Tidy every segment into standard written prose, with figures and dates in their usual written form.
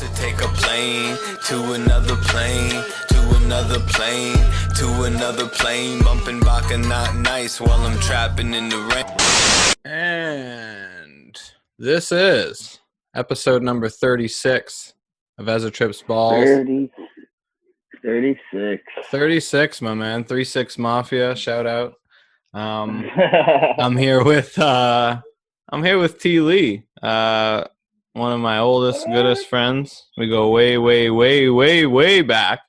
to take a plane to another plane, to another plane, to another plane, bumping Baka not nice while I'm trapping in the rain. And this is episode number 36 of Ezza Trips Balls. 36. 36, my man. 36 Mafia, shout out. I'm here with Thili, one of my oldest, goodest friends. We go way, way, way, way, way back.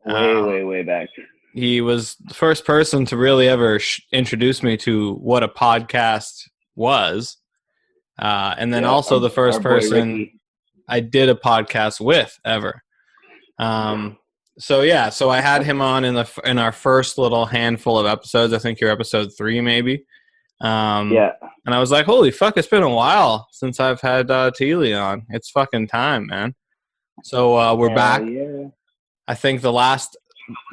Way back. He was the first person to really ever introduce me to what a podcast was. And then also the first person Ricky. I did a podcast with ever. So I had him on in our first little handful of episodes. I think you're episode 3 maybe. And I was like, holy fuck, it's been a while since I've had Thili on. It's fucking time, man. So we're back. Yeah. I think the last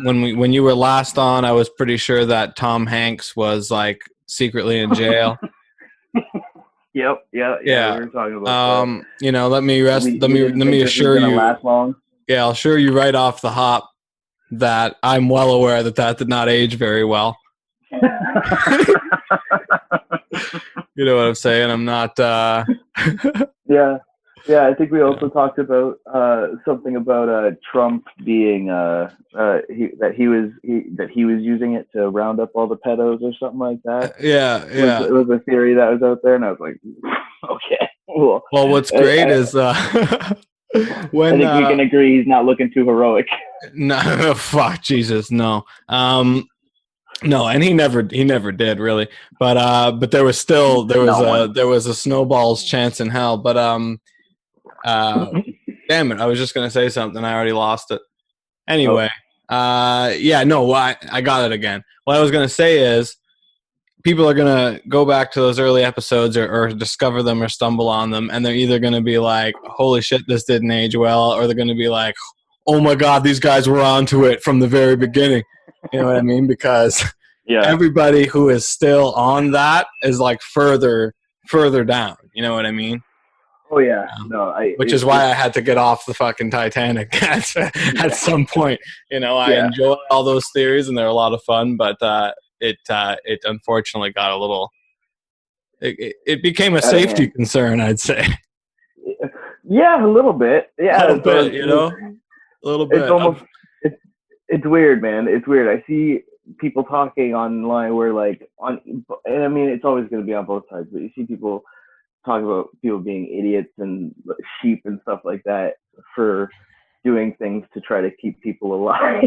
when you were last on, I was pretty sure that Tom Hanks was like secretly in jail. Yep. Yeah. We were talking about that. You know, let me assure you. Last long. Yeah, I'll assure you right off the hop that I'm well aware that did not age very well. You know what I'm saying? I'm not. Yeah. I think we also talked about something about Trump being that he was using it to round up all the pedos or something like that. Yeah. It was a theory that was out there, and I was like, okay. Well, what's great is when I think we can agree he's not looking too heroic. No, fuck Jesus, no. No, and he never did really. But there was a snowball's chance in hell. But damn it, I was just gonna say something. I already lost it. Anyway, I got it again. What I was gonna say is, people are gonna go back to those early episodes or discover them or stumble on them, and they're either gonna be like, "Holy shit, this didn't age well," or they're gonna be like, "Oh my god, these guys were onto it from the very beginning." You know what I mean? Because everybody who is still on that is like further down. You know what I mean? Oh yeah, which is why I had to get off the fucking Titanic at some point. You know, I enjoy all those theories and they're a lot of fun, but it unfortunately got a little. It became a safety concern, I'd say. Yeah, a little bit. Yeah, a little bit. You know, a little bit. It's almost. It's weird, man. It's weird. I see people talking online where and I mean it's always going to be on both sides, but you see people talk about people being idiots and sheep and stuff like that for doing things to try to keep people alive.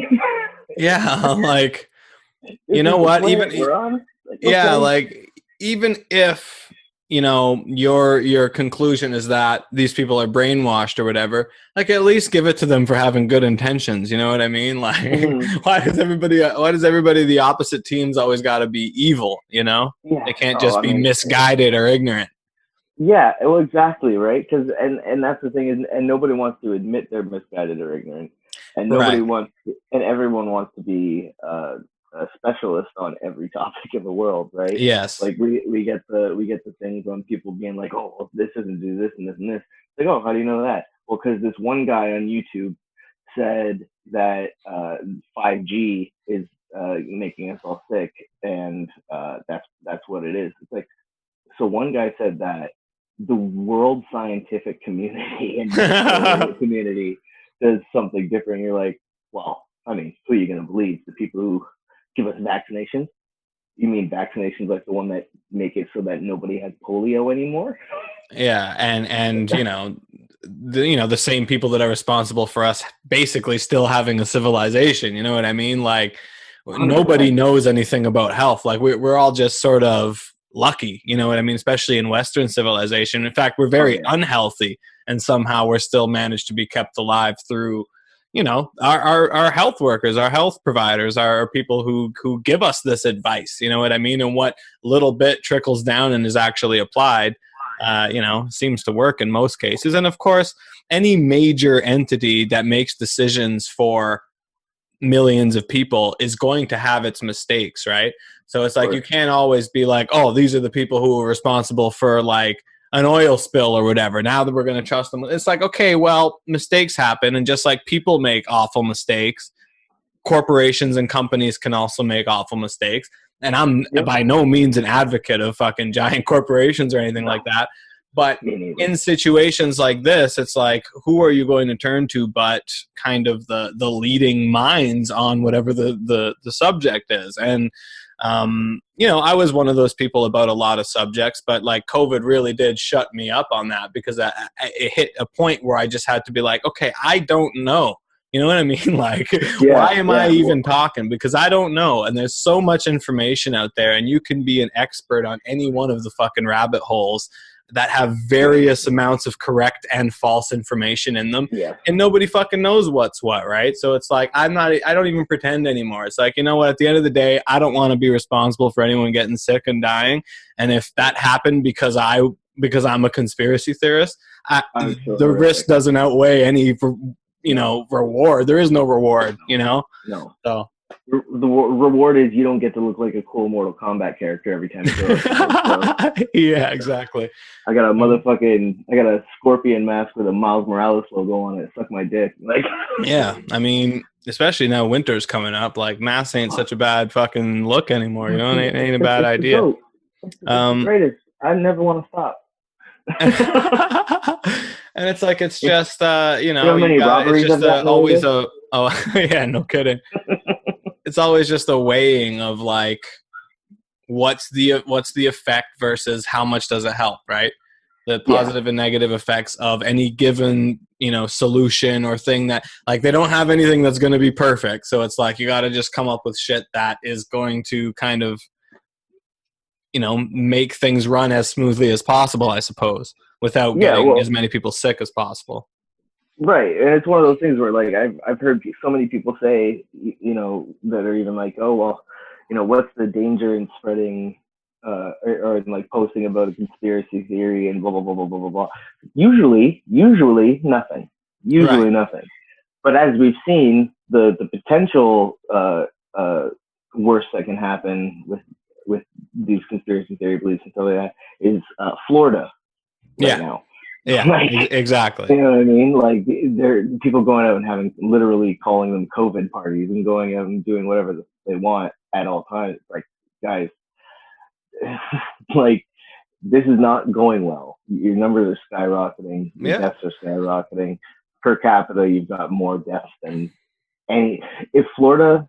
Yeah, like you know what? Even even if you know your conclusion is that these people are brainwashed or whatever, like at least give it to them for having good intentions. You know what I mean? Like, why does everybody the opposite teams always got to be evil? You know, they can't just be misguided or ignorant. Yeah, well, exactly, right? Because and that's the thing is, and nobody wants to admit they're misguided or ignorant, and everyone wants to be a specialist on every topic in the world, right? Yes. Like we get the things on people being like, oh, well, this doesn't do this and this and this. Like, oh, how do you know that? Well, because this one guy on YouTube said that 5G is making us all sick, and that's what it is. It's like, so one guy said that the world scientific community and the community does something different. You're like, well, I mean, who are you going to believe? The people who give us vaccinations? You mean vaccinations like the one that make it so that nobody has polio anymore? Yeah, and you know, the same people that are responsible for us basically still having a civilization. You know what I mean? Like, 100%. Nobody knows anything about health. Like we're all just sort of lucky, you know what I mean? Especially in Western civilization. In fact, we're very unhealthy, and somehow we're still managed to be kept alive through, you know, our health workers, our health providers, our people who give us this advice. You know what I mean? And what little bit trickles down and is actually applied, you know, seems to work in most cases. And of course, any major entity that makes decisions for millions of people is going to have its mistakes, right? So it's like you can't always be like, oh, these are the people who are responsible for like an oil spill or whatever. Now that we're going to trust them, it's like, okay, well, mistakes happen, and just like people make awful mistakes, corporations and companies can also make awful mistakes. And I'm by no means an advocate of fucking giant corporations or anything like that. But in situations like this, it's like, who are you going to turn to but kind of the leading minds on whatever the subject is? And, you know, I was one of those people about a lot of subjects, but like COVID really did shut me up on that, because it hit a point where I just had to be like, okay, I don't know. You know what I mean? Like, why am I even talking? Because I don't know. And there's so much information out there, and you can be an expert on any one of the fucking rabbit holes that have various amounts of correct and false information in them. Yeah. And nobody fucking knows what's what, right? So it's like, I don't even pretend anymore. It's like, you know what, at the end of the day, I don't want to be responsible for anyone getting sick and dying. And if that happened because I'm a conspiracy theorist, the risk doesn't outweigh any, you know, reward. There is no reward, you know? No. So the reward is you don't get to look like a cool Mortal Kombat character every time you go. So, yeah, exactly. I got a scorpion mask with a Miles Morales logo on it. Suck my dick. Like, yeah, I mean, especially now winter's coming up, like masks ain't such a bad fucking look anymore, you know? It ain't a bad idea. It's the greatest. I never want to stop. And it's like, it's just you know, how many robberies it's just always yeah, no kidding. It's always just a weighing of like, what's the effect versus how much does it help, right? The positive and negative effects of any given, you know, solution or thing. That, like, they don't have anything that's going to be perfect, so it's like you got to just come up with shit that is going to kind of, you know, make things run as smoothly as possible, I suppose, without getting as many people sick as possible. Right. And it's one of those things where, like, I've heard so many people say, you know, that are even like, oh, well, you know, what's the danger in spreading or like posting about a conspiracy theory and blah, blah, blah, blah, blah, blah, blah. Usually nothing. Nothing. But as we've seen, the potential worst that can happen with these conspiracy theory beliefs and stuff like that is Florida right now. Yeah, like, exactly. You know what I mean? Like, there are people going out and literally calling them COVID parties and going out and doing whatever they want at all times. It's like, guys, like, this is not going well. Your numbers are skyrocketing. Your deaths are skyrocketing. Per capita, you've got more deaths than any. If Florida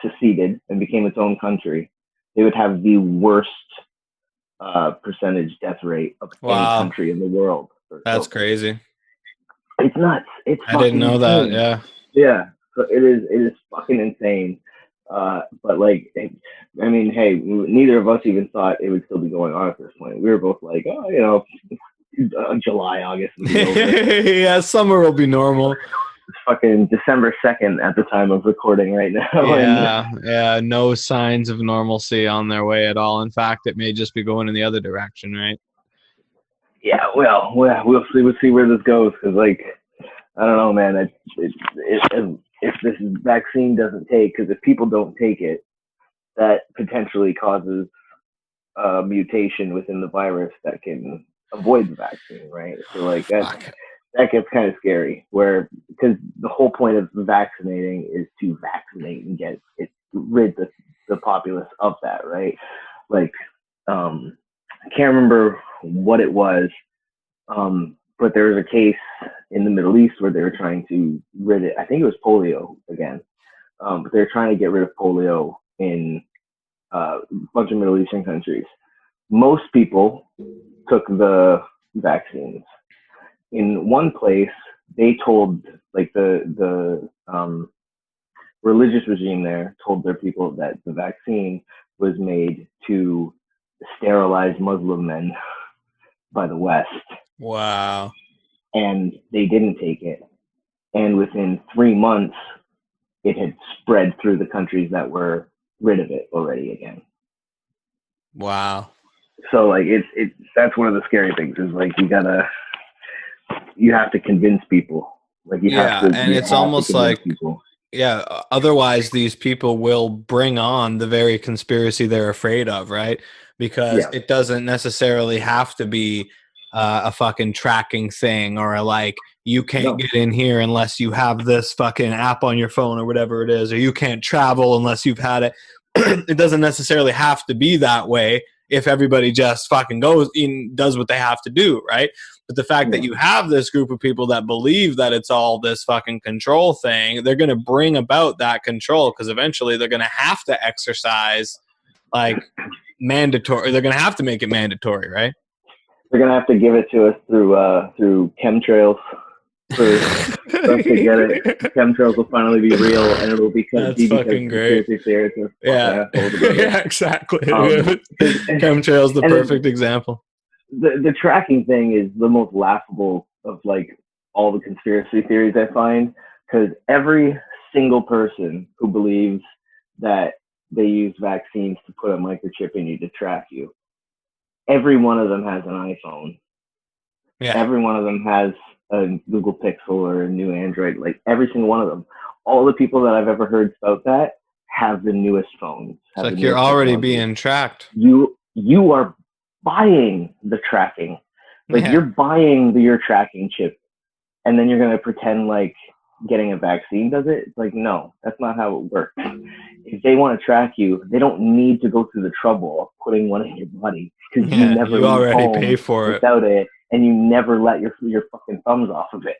seceded and became its own country, they would have the worst percentage death rate of any country in the world. That's crazy. It's nuts. I didn't know insane. that. Yeah. So it is fucking insane. But like, I mean, hey, neither of us even thought it would still be going on at this point. We were both like, oh, you know, July, August. Yeah, summer will be normal. It's fucking December 2nd at the time of recording right now. Yeah, no signs of normalcy on their way at all. In fact, it may just be going in the other direction, right? Yeah, well, we'll see. We'll see where this goes, because, like, I don't know, man. If this vaccine doesn't take, because if people don't take it, that potentially causes a mutation within the virus that can avoid the vaccine, right? So, like, that gets kind of scary, because the whole point of vaccinating is to vaccinate and rid the populace of that, right? Like, I can't remember what it was, but there was a case in the Middle East where they were trying to rid it. I think it was polio again, but they're trying to get rid of polio in a bunch of Middle Eastern countries. Most people took the vaccines. In one place, they told, like, the religious regime there told their people that the vaccine was made to sterilize Muslim men by the West. Wow. And they didn't take it. And within 3 months, it had spread through the countries that were rid of it already again. Wow. So, like, that's one of the scary things, is, like, you have to convince people. Like, you have to. And it's almost like, people. Yeah, otherwise these people will bring on the very conspiracy they're afraid of, right? Because Yeah, it doesn't necessarily have to be a fucking tracking thing, or a like you can't no, get in here unless you have this fucking app on your phone or whatever it is, or you can't travel unless you've had it. It doesn't necessarily have to be that way if everybody just fucking goes in, does what they have to do, right? But the fact that yeah. you have this group of people that believe that it's all this fucking control thing, they're going to bring about that control, because eventually they're going to have to exercise like mandatory. They're going to have to make it mandatory, right? They're gonna have to give it to us through chemtrails for us to get it. Chemtrails will finally be real, and it'll That's be because fucking great. conspiracy theorists are fucking Yeah. assholes about it. Yeah, exactly. Cause, Chemtrail's the and then perfect example. the tracking thing is the most laughable of like all the conspiracy theories I find, because every single person who believes that they use vaccines to put a microchip in you to track you, every one of them has an iPhone. Yeah. Every one of them has a Google Pixel or a new Android. Like every single one of them. All the people that I've ever heard spout that have the newest phones, It's have the like you're newest already technology. being tracked. You are buying the tracking. Like Yeah. you're buying your tracking chip, and then you're gonna pretend like getting a vaccine does it. It's like no, that's not how it works. If they want to track you, they don't need to go through the trouble of putting one in your body, because you Yeah. never You leave already pay home for it. without it, and you never let your fucking thumbs off of it.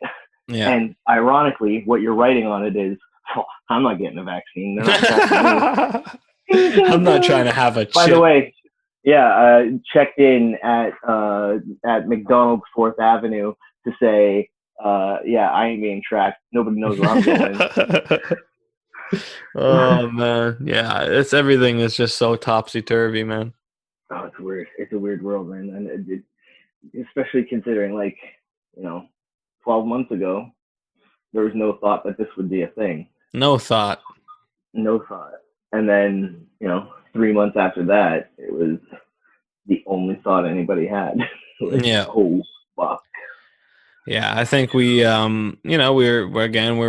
Yeah. And ironically, what you're writing on it is, oh, I'm not getting a vaccine. They're not tracking me. Ding, ding, I'm not trying ding. to have a By the chip. way, yeah, checked in at McDonald's 4th Avenue to say, yeah, I ain't being tracked. Nobody knows where I'm going. Oh man, yeah, it's everything is just so topsy turvy, man. Oh, it's weird. It's a weird world, man. And especially considering, like, you know, 12 months ago, there was no thought that this would be a thing. No thought. No thought. And then, 3 months after that, it was the only thought anybody had. Like, Yeah, oh, fuck. yeah. I think we're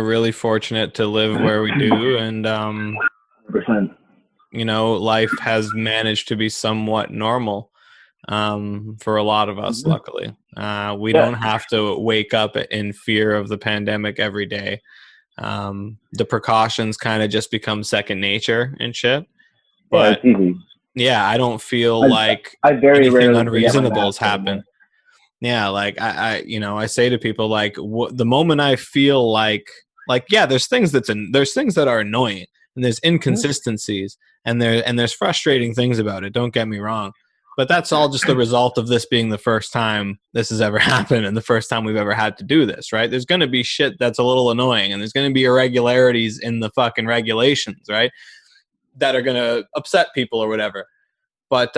really fortunate to live where we do, and 100%. life has managed to be somewhat normal for a lot of us. Mm-hmm. Luckily, we Yeah. don't have to wake up in fear of the pandemic every day. The precautions kind of just become second nature and shit. Yeah, But it's easy. yeah, I don't feel I, like I very anything rarely forget my unreasonable mask has anymore. happened. Yeah, like I say to people like the moment I feel like yeah, there's things that are annoying, and there's Mm-hmm. inconsistencies, and there's frustrating things about it. Don't get me wrong. But that's all just the result of this being the first time this has ever happened, and the first time we've ever had to do this, right? There's going to be shit that's a little annoying, and there's going to be irregularities in the fucking regulations, right? That are going to upset people or whatever. But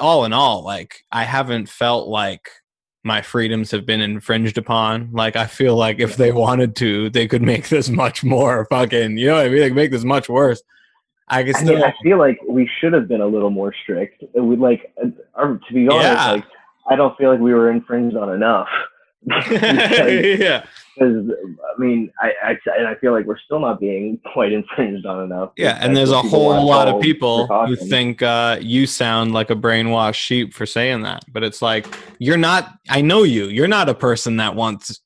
all in all, like I haven't felt like my freedoms have been infringed upon. Like I feel like if they wanted to, they could make this much more fucking, you know what I mean? They could make this much worse. I could I mean, still, I feel like we should have been a little more strict. We like, or to be honest, yeah. like I don't feel like we were infringed on enough. because Yeah. because I mean, I feel like we're still not being quite infringed on enough. Yeah, and there's Until a people whole watch lot of all people who precautions. think you sound like a brainwashed sheep for saying that. But it's like, you're not, I know you. You're not a person that wants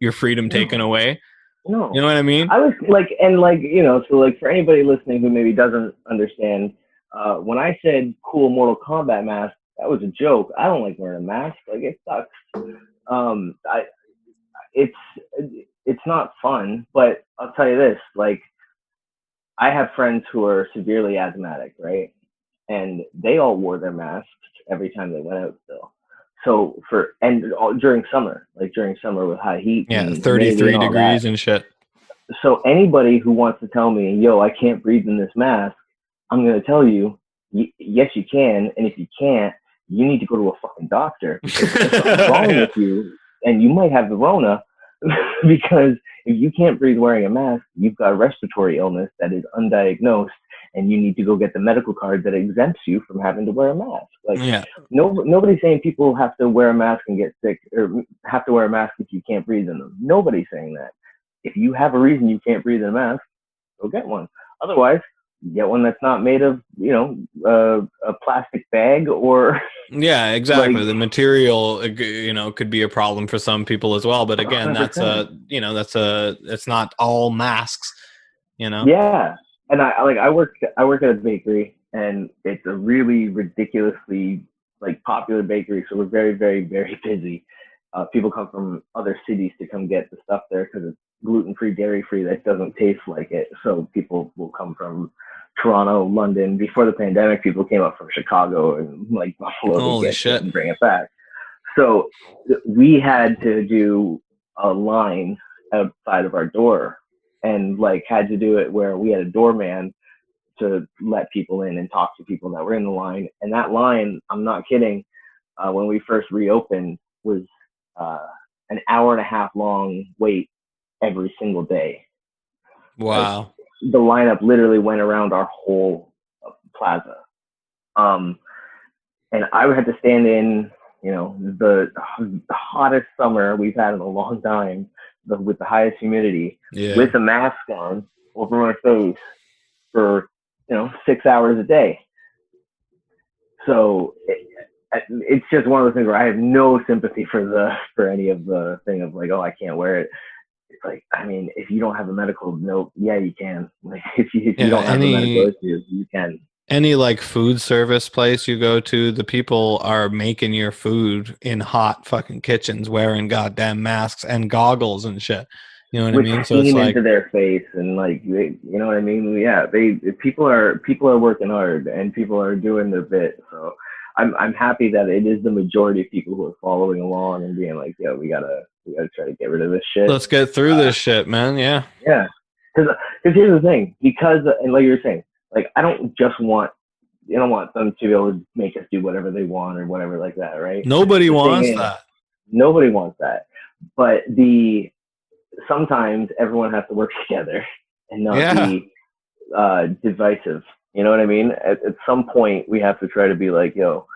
your freedom taken No, away. You no. know what I mean? I was like, and like, so like for anybody listening who maybe doesn't understand, when I said cool Mortal Kombat mask, that was a joke. I don't like wearing a mask. Like it sucks. I it's it's not fun, but I'll tell you this, like I have friends who are severely asthmatic, right? And they all wore their masks every time they went out still. So during summer, like during summer with high heat Yeah, and humidity and 33 all that. degrees and shit. So anybody who wants to tell me, yo, I can't breathe in this mask, I'm gonna tell you, yes, you can, and if you can't, you need to go to a fucking doctor because there's something wrong Yeah. with you, and you might have the Rona. Because if you can't breathe wearing a mask, you've got a respiratory illness that is undiagnosed, and you need to go get the medical card that exempts you from having to wear a mask. Like, Yeah. nobody's saying people have to wear a mask and get sick, or have to wear a mask if you can't breathe in them. Nobody's saying that. if you have a reason you can't breathe in a mask, go get one. Otherwise, get one that's not made of, a plastic bag or Yeah, like exactly. The material, could be a problem for some people as well. But again, that's 100%. it's not all masks, you know? Yeah, and I work at a bakery, and it's a really ridiculously like popular bakery. So we're very very very busy. People come from other cities to come get the stuff there because it's gluten free, dairy free. That doesn't taste like it. So people will come from Toronto, London. Before the pandemic, people came up from Chicago and like Buffalo to Holy get shit shit. and bring it back. So we had to do a line outside of our door and like had to do it where we had a doorman to let people in and talk to people that were in the line. And that line, I'm not kidding, when we first reopened was uh, an hour and a half long wait every single day. Like Wow. the lineup literally went around our whole plaza. Um, and I would have to stand in, the hottest summer we've had in a long time, with the highest humidity, Yeah. with a mask on over my face for 6 hours a day. So it's just one of those things where I have no sympathy for any of the thing of like, oh, I can't wear it. It's like, I mean, if you don't have a medical note, yeah, you can. Like if you Yeah. don't have a medical issue, you can. Any like food service place you go to, the people are making your food in hot fucking kitchens wearing goddamn masks and goggles and shit. You know what I With mean? So it's steam into like, their face and like you know what I mean? Yeah, people are working hard and people are doing their bit. So I'm happy that it is the majority of people who are following along and being like, yeah, we gotta try to get rid of this shit. let's get through this shit, man. Yeah. Yeah, because here's the thing, because and like you were saying, like I don't want them to be able to make us do whatever they want or whatever like that, right? Nobody The thing wants is, that. nobody wants that, but sometimes everyone has to work together and not Yeah. be divisive. You know what I mean? At some point, we have to try to be like, yo,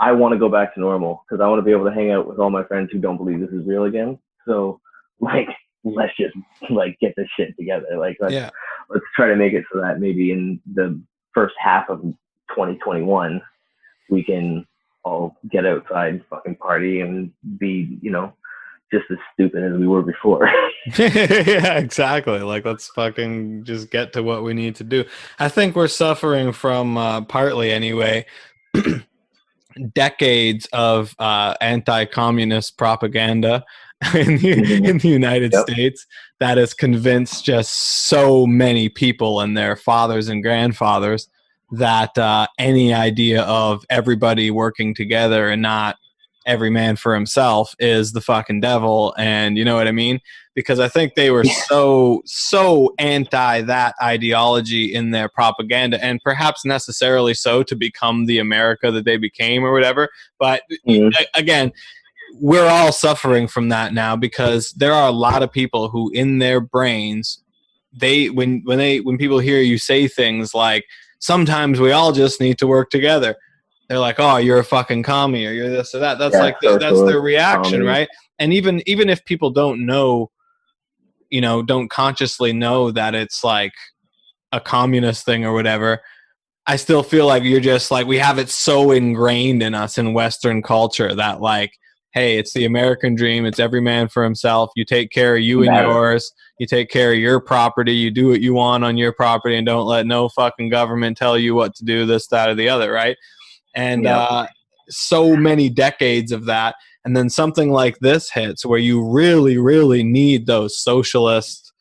I want to go back to normal because I want to be able to hang out with all my friends who don't believe this is real again. So, like, let's just like get this shit together. Like, Yeah. let's try to make it so that maybe in the first half of 2021 we can all get outside, fucking party, and be, just as stupid as we were before. Yeah, exactly. Like, let's fucking just get to what we need to do. I think we're suffering from, partly anyway, decades of anti-communist propaganda Mm-hmm. in the United Yep. States that has convinced just so many people and their fathers and grandfathers that any idea of everybody working together and not every man for himself is the fucking devil. And you know what I mean? Because I think they were Yeah. so anti that ideology in their propaganda, and perhaps necessarily so to become the America that they became or whatever. But Mm-hmm. again, we're all suffering from that now because there are a lot of people who in their brains, when people hear you say things like sometimes we all just need to work together, they're like, oh, you're a fucking commie or you're this or that. That's Yeah. like that's their Socialist, reaction, commie. right? And even if people don't know, don't consciously know that it's like a communist thing or whatever, I still feel like you're just like, we have it so ingrained in us in Western culture that like, hey, it's the American dream. It's every man for himself. You take care of you and That yours. You take care of your property. You do what you want on your property and don't let no fucking government tell you what to do, this, that, or the other, right? And Yep. so many decades of that. And then something like this hits where you really, really need those socialist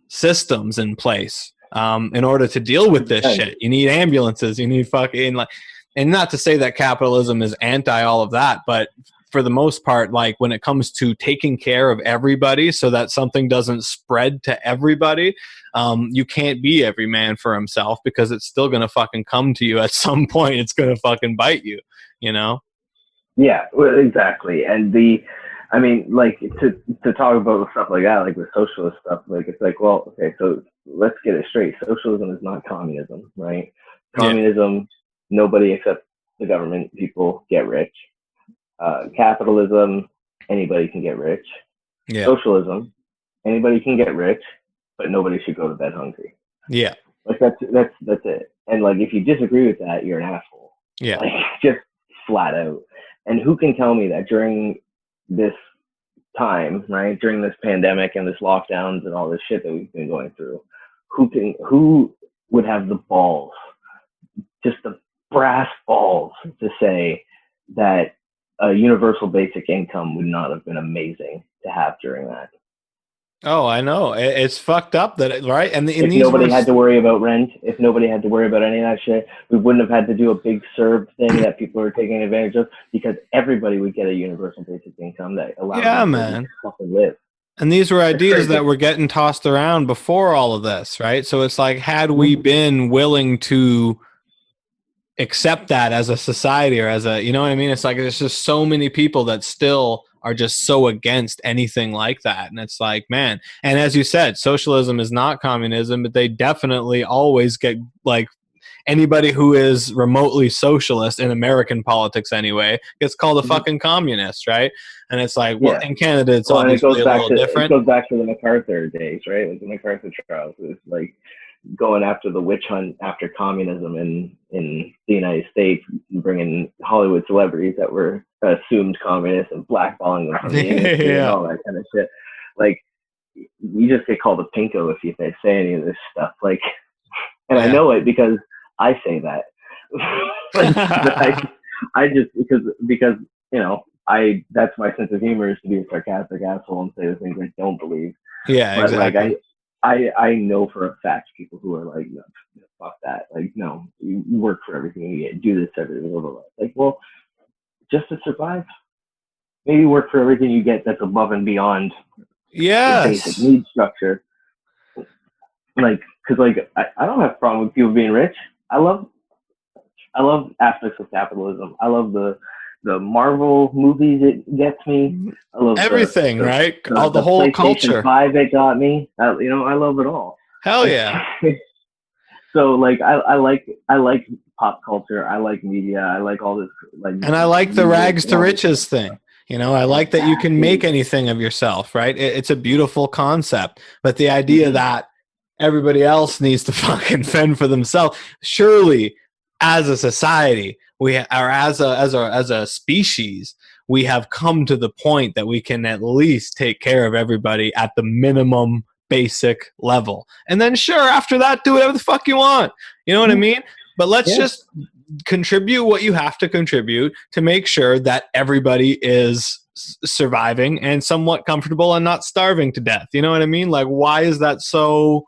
systems in place in order to deal with this 100%. shit. You need ambulances. You need fucking like, and not to say that capitalism is anti all of that, but for the most part, like when it comes to taking care of everybody so that something doesn't spread to everybody, you can't be every man for himself because it's still gonna fucking come to you at some point. It's gonna fucking bite you, you know? Yeah, well, exactly. And I mean, like to talk about stuff like that, like with socialist stuff, like it's like, well, okay, so let's get it straight. Socialism is not communism, right? Yeah, Communism, nobody except the government people get rich. Capitalism, anybody can get rich. yeah, Socialism, Anybody can get rich, but nobody should go to bed hungry. Yeah. Like that's it. And like if you disagree with that, you're an asshole. Yeah. Like just flat out. And who can tell me that during this time, right, during this pandemic and this lockdowns and all this shit that we've been going through, who would have the balls, just the brass balls, to say that a universal basic income would not have been amazing to have during that? Oh, I know. It's fucked up that right. And in If these were nobody had to worry about rent, if nobody had to worry about any of that shit, we wouldn't have had to do a big CERB thing that people are taking advantage of, because everybody would get a universal basic income that allowed yeah, them to man. fucking live. And these were It's ideas that crazy. were getting tossed around before all of this, right? So it's like, had we Mm-hmm. been willing to accept that as a society or as a, you know what I mean? It's like there's just so many people that still are just so against anything like that. And it's like, man, and as you said, socialism is not communism, but they definitely always get like anybody who is remotely socialist in American politics anyway gets called a Mm-hmm. fucking communist, right? And it's like, well, Yeah. in Canada, it's Well, and it obviously goes a back little to it different. goes back to the MacArthur days, right? Like the MacArthur trials is like going after the witch hunt after communism in the United States, bringing Hollywood celebrities that were assumed communists and blackballing them from the industry and yeah. all that kind of shit. Like you just get called a pinko if you say any of this stuff. Like, and I Yeah. know it because I say that. Like, I just because you know that's my sense of humor, is to be a sarcastic asshole and say the things I don't believe. yeah, But like exactly. I know for a fact people who are like, no, fuck that. Like, no, you work for everything you get, do this everything, blah, blah, blah. Like, well, just to survive, maybe work for everything you get that's above and beyond the basic Yes. need structure. Like, cause like I don't have a problem with people being rich. I love aspects of capitalism. I love the Marvel movies it gets me. I love Everything, right? All the the whole PlayStation culture. 5 it got me. I love it all. Hell Like, yeah. so like I like pop culture. I like media. I like all this like And I like the music rags and to all this riches thing. You know, I like that you can make exactly. anything of yourself, right? It's a beautiful concept. But the idea Mm-hmm. that everybody else needs to fucking fend for themselves, surely as a society, or as a species, we have come to the point that we can at least take care of everybody at the minimum basic level. And then sure, after that, do whatever the fuck you want. You know what I mean? But let's Yeah, just contribute what you have to contribute to make sure that everybody is surviving and somewhat comfortable and not starving to death. You know what I mean? Like, why is that so?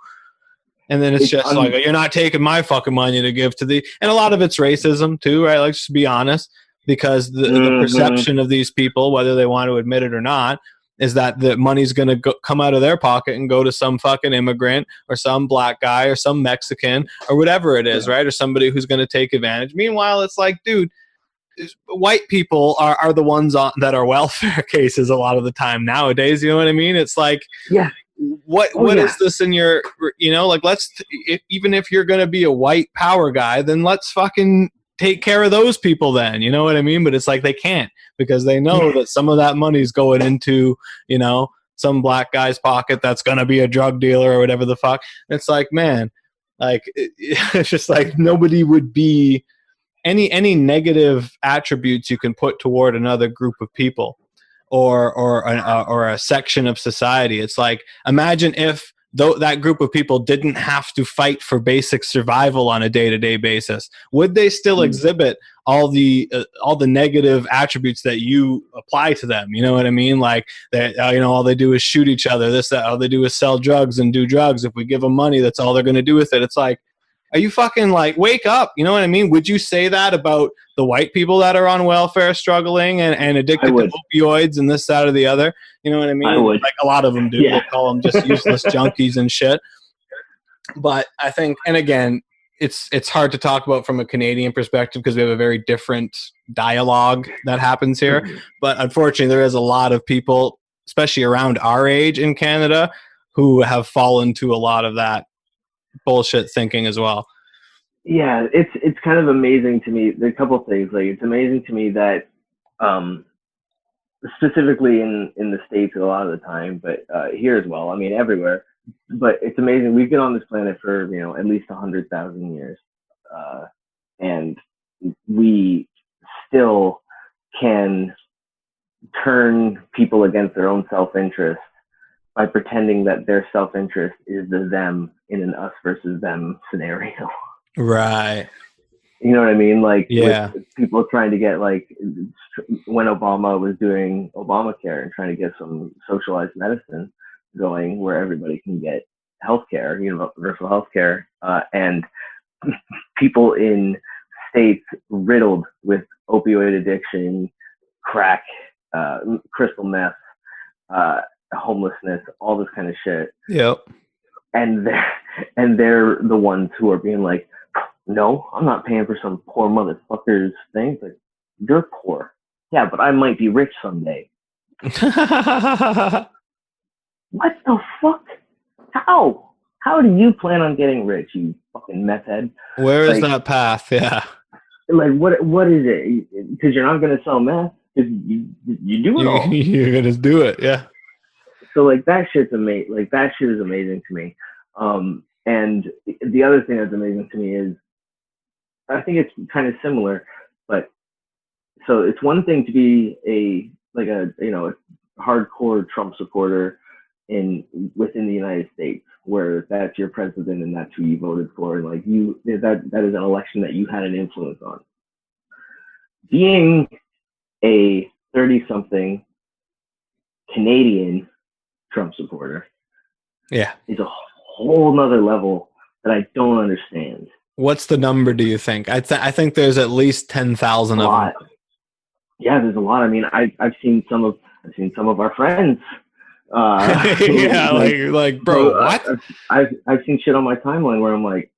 And then it's it's just like, you're not taking my fucking money to give to the, and a lot of it's racism too, right? Let's just be honest, because the mm-hmm. perception of these people, whether they want to admit it or not, is that the money's going to come out of their pocket and go to some fucking immigrant or some black guy or some Mexican or whatever it is, Yeah. right? Or somebody who's going to take advantage. Meanwhile, it's like, dude, white people are the ones that are welfare cases a lot of the time nowadays. You know what I mean? It's like, Yeah. Oh what yeah. is this in your, you know, like even if you're going to be a white power guy, then let's fucking take care of those people then. You know what I mean? But it's like they can't, because they know that some of that money's going into, you know, some black guy's pocket that's going to be a drug dealer or whatever the fuck. It's like, man, like it's just like nobody would be any negative attributes you can put toward another group of people or a section of society. It's like, imagine if that group of people didn't have to fight for basic survival on a day-to-day basis. Would they still exhibit all the negative attributes that you apply to them? You know what I mean? Like that, you know, all they do is shoot each other. All they do is sell drugs and do drugs. If we give them money, that's all they're going to do with it. It's like, are you fucking like, wake up? You know what I mean? Would you say that about the white people that are on welfare struggling and I addicted to would. opioids and this, that, or the other? You know what I I mean? would. Like a lot of them do. They Yeah. call them just useless junkies and shit. But I think, and again, it's hard to talk about from a Canadian perspective because we have a very different dialogue that happens here. Mm-hmm. But unfortunately, there is a lot of people, especially around our age in Canada, who have fallen to a lot of that bullshit thinking as well. Yeah, it's kind of amazing to me. There's a couple of things. Like, it's amazing to me that um specifically in the States a lot of the time, but here as well. I mean, everywhere. But it's amazing. We've been on this planet for at least 100,000 years, uh, and we still can turn people against their own self-interest by pretending that their self-interest is the them in an us versus them scenario. Right. You know what I mean? Like with Yeah. people trying to get like when Obama was doing Obamacare and trying to get some socialized medicine going where everybody can get healthcare, universal healthcare, and people in states riddled with opioid addiction, crack, crystal meth, homelessness, all this kind of shit. Yep. And they're the ones who are being like, no, I'm not paying for some poor motherfucker's thing. Like, you're poor. Yeah, but I might be rich someday. What the fuck? How? How do you plan on getting rich, you fucking meth head? Where is that path? Yeah. Like, what is it? Because you're not going to sell meth. Because you do it all. You're going to do it, yeah. So, like, that shit's amazing. Like, that shit is amazing to me. And the other thing that's amazing to me is, I think it's kind of similar, but so it's one thing to be a hardcore Trump supporter within the United States, where that's your president and that's who you voted for, and like that is an election that you had an influence on. Being a 30-something Canadian Trump supporter, yeah, is a whole nother level that I don't understand. What's the number, do you think? I think there's at least 10,000 of them. Yeah, there's a lot. I mean, I've seen some of our friends. Yeah, like bro, what? I've seen shit on my timeline where I'm like,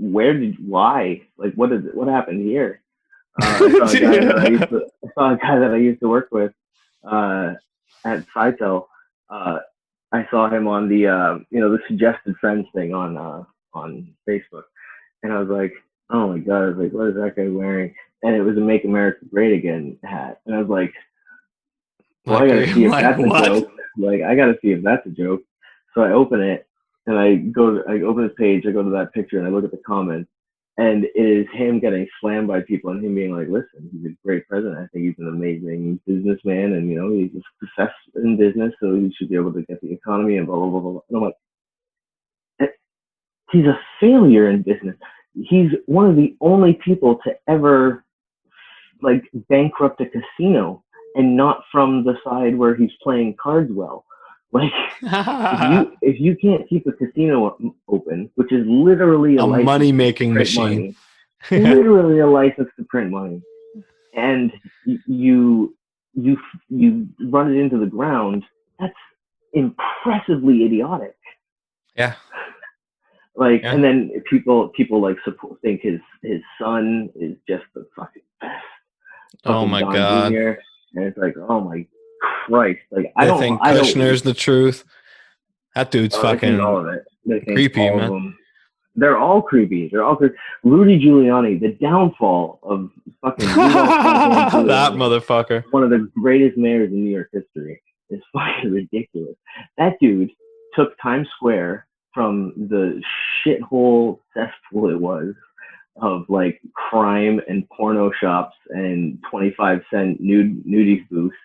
why? Like, what happened here? I saw a guy that I used to work with at Cytel. I saw him on the suggested friends thing on Facebook, and I was like, oh my god, I was like, what is that guy wearing? And it was a "Make America Great Again" hat, and I was like, well, I gotta see if that's a joke. Like, I gotta see if that's a joke. So I open it, and I open his page, I go to that picture, and I look at the comments, and it is him getting slammed by people, and him being like, listen, he's a great president. I think he's an amazing businessman, and he's a success in business, so he should be able to get the economy and blah blah blah blah. And I'm like, he's a failure in business. He's one of the only people to ever like bankrupt a casino, and not from the side where he's playing cards well. Like, if you can't keep a casino open, which is literally a money-making machine, literally a license to print money, and you run it into the ground, that's impressively idiotic. Yeah. Like, yeah. And then people like think his son is just the fucking best. Oh my god! Jr. And it's like, oh my Christ! Like, I think Kushner's the truth. That dude's fucking all of it. Creepy, all man. Of them. They're all creepy. Rudy Giuliani, the downfall of fucking that motherfucker. One of the greatest mayors in New York history. Is fucking ridiculous. That dude took Times Square from the shithole cesspool it was of like crime and porno shops and 25-cent nudie booths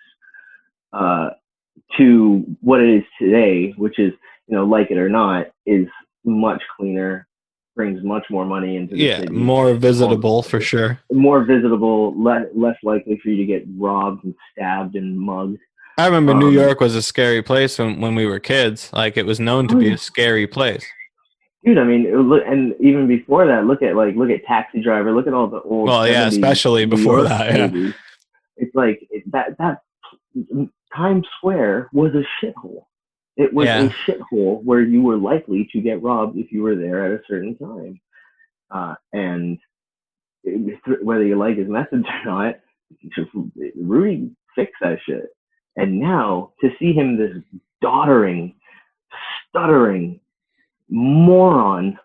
to what it is today, which is, like it or not, is much cleaner, brings much more money into the city. More visitable for sure. More visitable, less likely for you to get robbed and stabbed and mugged. I remember New York was a scary place when we were kids. Like, it was known to be a scary place. Dude, I mean, and even before that, look at Taxi Driver. Look at all the old. Well, yeah, especially before that. Movies. Yeah, it's like that Times Square was a shithole. It was a shithole where you were likely to get robbed if you were there at a certain time. And whether you like his methods or not, Rudy fixed that shit. And now to see him, this doddering, stuttering moron,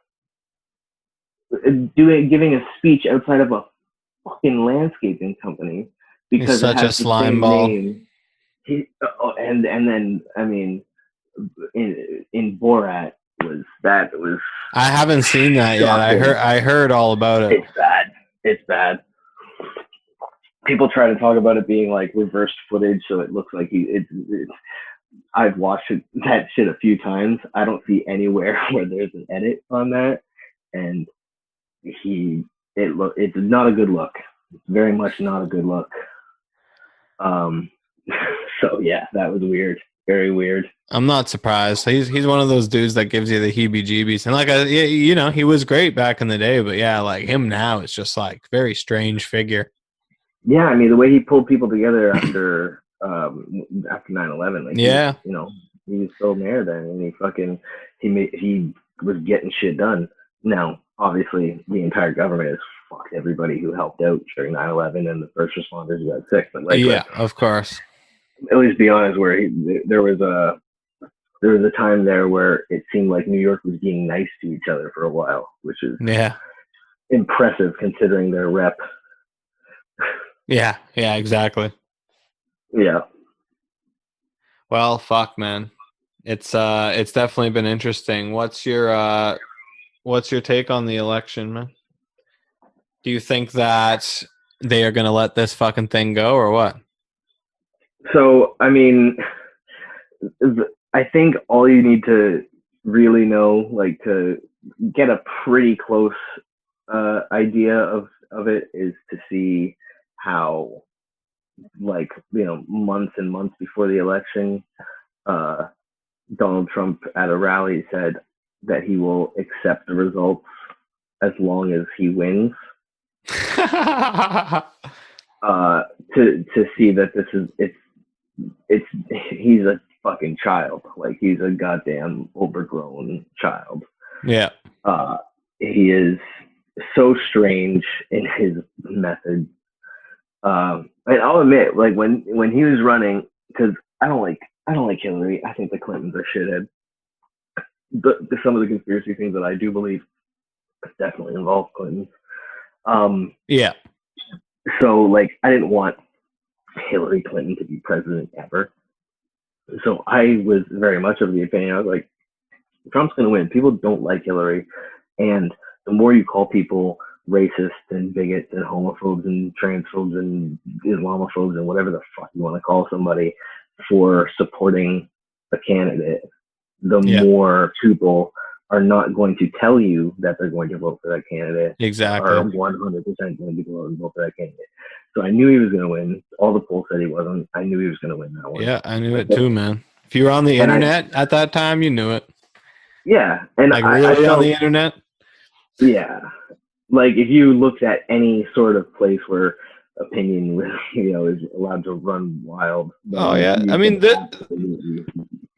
giving a speech outside of a fucking landscaping company He's because it such a has the slime same ball. name. And then I mean, in Borat was I haven't seen that yet. shocking. I heard all about it. It's bad. It's bad. People try to talk about it being like reversed footage, so it looks like it's I've watched that shit a few times. I don't see anywhere where there's an edit on that, and it's not a good look. It's very much not a good look. Um, so yeah, that was weird, very weird. I'm not surprised. He's one of those dudes that gives you the heebie-jeebies, and like you know, he was great back in the day, but yeah, like him now, it's just like very strange figure. Yeah, I mean the way he pulled people together after 9/11, like Yeah, he was still there then, and he was getting shit done. Now, obviously, the entire government has fucked everybody who helped out during 9/11 and the first responders who got sick. But like, yeah, of course. at least be honest, there was a time there where it seemed like New York was being nice to each other for a while, which is Yeah, impressive considering their rep. yeah, exactly. Yeah. Well, fuck, man. It's definitely been interesting. What's your take on the election, man? Do you think that they are gonna let this fucking thing go or what? So, I mean, I think all you need to really know, like to get a pretty close idea of it, is to see how, like, months and months before the election, uh, Donald Trump at a rally said that he will accept the results as long as he wins. uh, to see that this is it's he's a fucking child. Like, he's a goddamn overgrown child. Yeah. He is so strange in his method. And I'll admit, like, when he was running, because I don't like Hillary. I think the Clintons are shithead. Some of the conspiracy things that I do believe definitely involve Clintons. Yeah. So, like, I didn't want Hillary Clinton to be president ever. So I was very much of the opinion, I was like, Trump's going to win. People don't like Hillary. And the more you call people racist and bigots and homophobes and transphobes and Islamophobes and whatever the fuck you want to call somebody for supporting a candidate, the more people are not going to tell you that they're going to vote for that candidate. Exactly. Are 100% going to go and vote for that candidate. So I knew he was going to win. All the polls said he wasn't. I knew he was going to win that one. Yeah, I knew it too, man. If you were on the internet at that time, you knew it. Yeah. And like, really, I felt, on the internet? Yeah. Like, if you looked at any sort of place where opinion, is allowed to run wild. Oh, yeah. I mean, see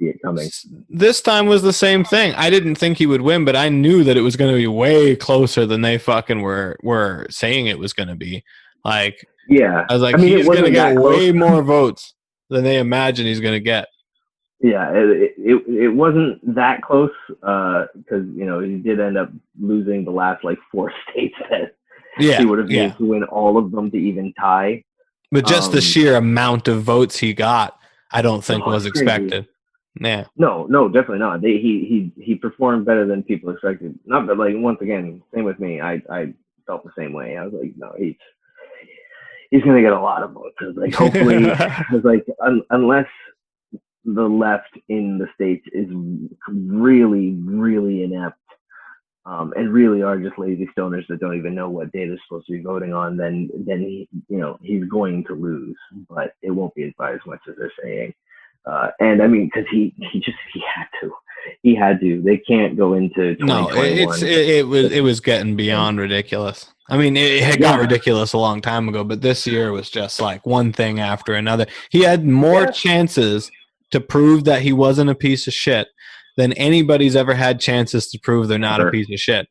it coming. This time was the same thing. I didn't think he would win, but I knew that it was going to be way closer than they fucking were saying it was going to be. Like, yeah, I was like, he's going to get way more votes than they imagine he's going to get. Yeah, it wasn't that close because he did end up losing the last like 4 states that he would have needed to win all of them to even tie. But just the sheer amount of votes he got, I don't think was expected. Yeah. No, definitely not. He performed better than people expected. Not that, like, once again, same with me. I felt the same way. I was like, no, he's gonna get a lot of votes. I was like, hopefully, I was like, unless the left in the States is really, really inept, and really are just lazy stoners that don't even know what day they're supposed to be voting on, then he's going to lose, but it won't be by as much as they're saying. And I mean, because he had to. They can't go into 2021. No, it was getting beyond ridiculous. I mean, it had got ridiculous a long time ago, but this year was just like one thing after another. He had more chances to prove that he wasn't a piece of shit than anybody's ever had chances to prove they're not a piece of shit.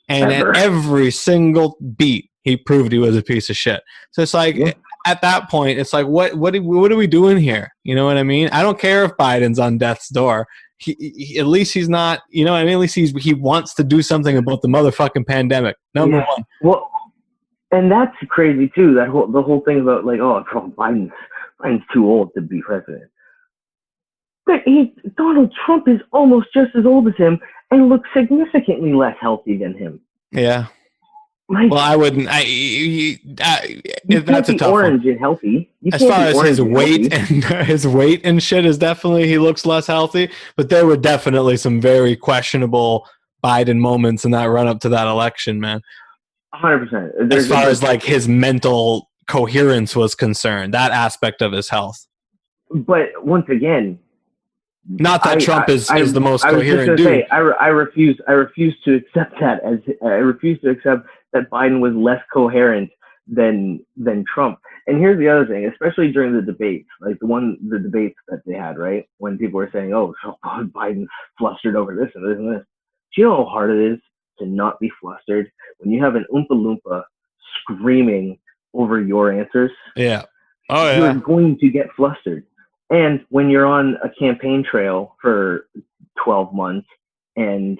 And at every single beat, he proved he was a piece of shit. So it's like, at that point, it's like, what are we doing here? You know what I mean? I don't care if Biden's on death's door. He at least he's not, you know what I mean? At least he wants to do something about the motherfucking pandemic. Number one. Well, And that's crazy too. The whole thing about like, oh, Biden's too old to be president. But Donald Trump is almost just as old as him and looks significantly less healthy than him. Yeah. Like, well, I wouldn't. You That's can't a be tough orange one. and healthy. You As can't far be as orange his and weight healthy. and his weight and shit is definitely, he looks less healthy. But there were definitely some very questionable Biden moments in that run up to that election, man. 100%. As far as But like his mental coherence was concerned, that aspect of his health. once again, Not that Trump is the most I was just coherent gonna dude. say I refuse to accept that I refuse to accept that Biden was less coherent than Trump. And here's the other thing, especially during the debates, like the debates that they had, right? When people were saying, "Oh, Biden's flustered over this and this and this," do you know how hard it is to not be flustered when you have an Oompa Loompa screaming over your answers? Yeah. Oh You're yeah. going to get flustered. And when you're on a campaign trail for 12 months and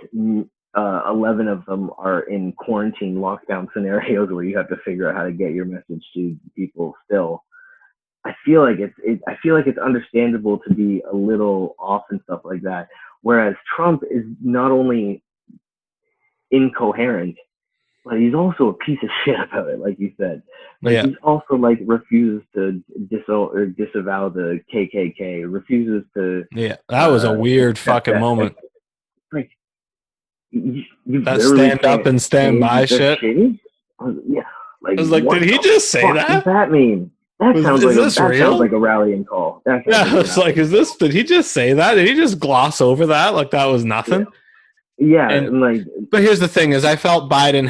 11 of them are in quarantine lockdown scenarios where you have to figure out how to get your message to people still, I feel like it's understandable to be a little off and stuff like that. Whereas Trump is not only incoherent, but he's also a piece of shit about it, like you said. Like Yeah. he's also like refuses to disavow the KKK, refuses to Yeah. That was a weird accept fucking that. moment. Like you That literally stand up can't and stand by stand the shit. shitty. Yeah, like I was like, what did he the just say fuck does that? that mean? That sounds Is like this a real? rallying call. That sounds Yeah, like a it's like, rallying call. did he just say that? Did he just gloss over that like that was Yeah, nothing? yeah, And and like but here's the thing: is I felt Biden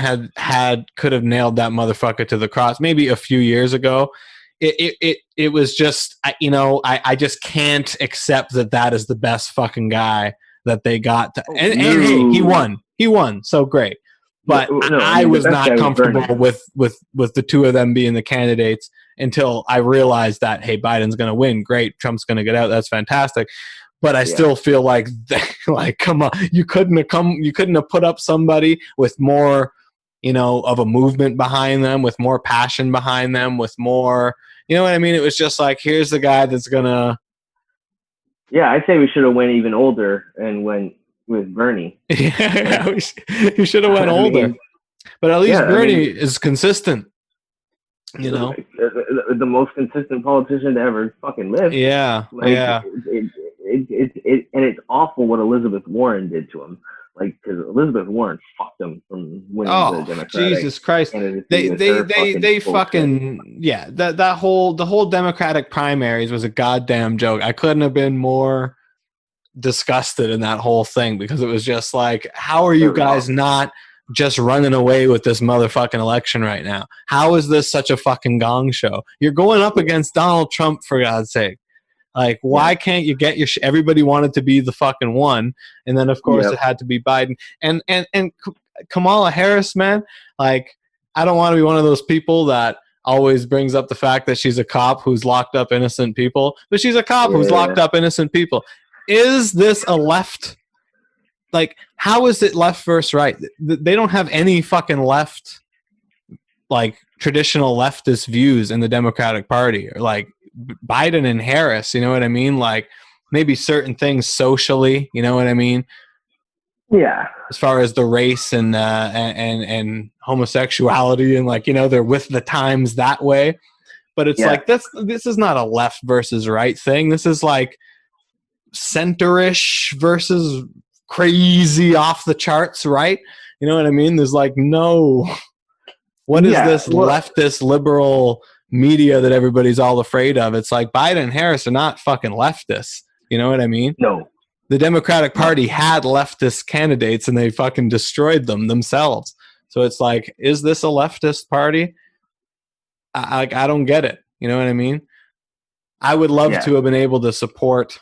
could have nailed that motherfucker to the cross maybe a few years ago. It was just I just can't accept that is the best fucking guy that they got to, and hey, no, he won, so great. But no. I I mean, the was best not guy was comfortable Bernie. with the two of them being the candidates until I realized that, hey, Biden's going to win. Great, Trump's going to get out. That's fantastic. But I Yeah, still feel like come on, you couldn't have put up somebody with more, of a movement behind them, with more passion behind them, with more, you know what I mean? It was just like, here's the guy that's gonna. yeah. I'd say we should have went even older and went with Bernie. Like, Yeah, you should have went I older, mean, but at yeah. least I Bernie mean, is consistent. You know? the most consistent politician to ever fucking live. Yeah, Like yeah. and it's awful what Elizabeth Warren did to him. Like, because Elizabeth Warren fucked him from winning the Oh, Democratic Jesus Christ. candidacy They with they her they fucking they bullshit. fucking yeah, that whole the whole Democratic primaries was a goddamn joke. I couldn't have been more disgusted in that whole thing because it was just like, how are It you was guys awful. not just running away with this motherfucking election right now? How is this such a fucking gong show? You're going up Yeah, against Donald Trump, for God's sake. Like, yeah, why can't you get your everybody wanted to be the fucking one, and then of course yep, it had to be Biden and Kamala Harris, man. Like, I don't want to be one of those people that always brings up the fact that she's a cop who's locked up innocent people, but she's a cop who's yeah, locked up innocent people. Is this a left? Like, how is it left versus right? They don't have any fucking left, like traditional leftist views in the Democratic Party, or like Biden and Harris. You know what I mean? Like maybe certain things socially. You know what I mean? yeah, As far as the race and homosexuality, and like, they're with the times that way. But it's yeah, like this is not a left versus right thing. This is like centerish versus crazy off the charts, right? You know what I mean? There's like no, what is yeah. this Well, leftist liberal media that everybody's all afraid of? It's like Biden and Harris are not fucking leftists. You know what I mean? no, The Democratic no. Party had leftist candidates and they fucking destroyed them themselves. So it's like, is this a leftist party? I don't get it. You know what I mean? I would love Yeah, to have been able to support.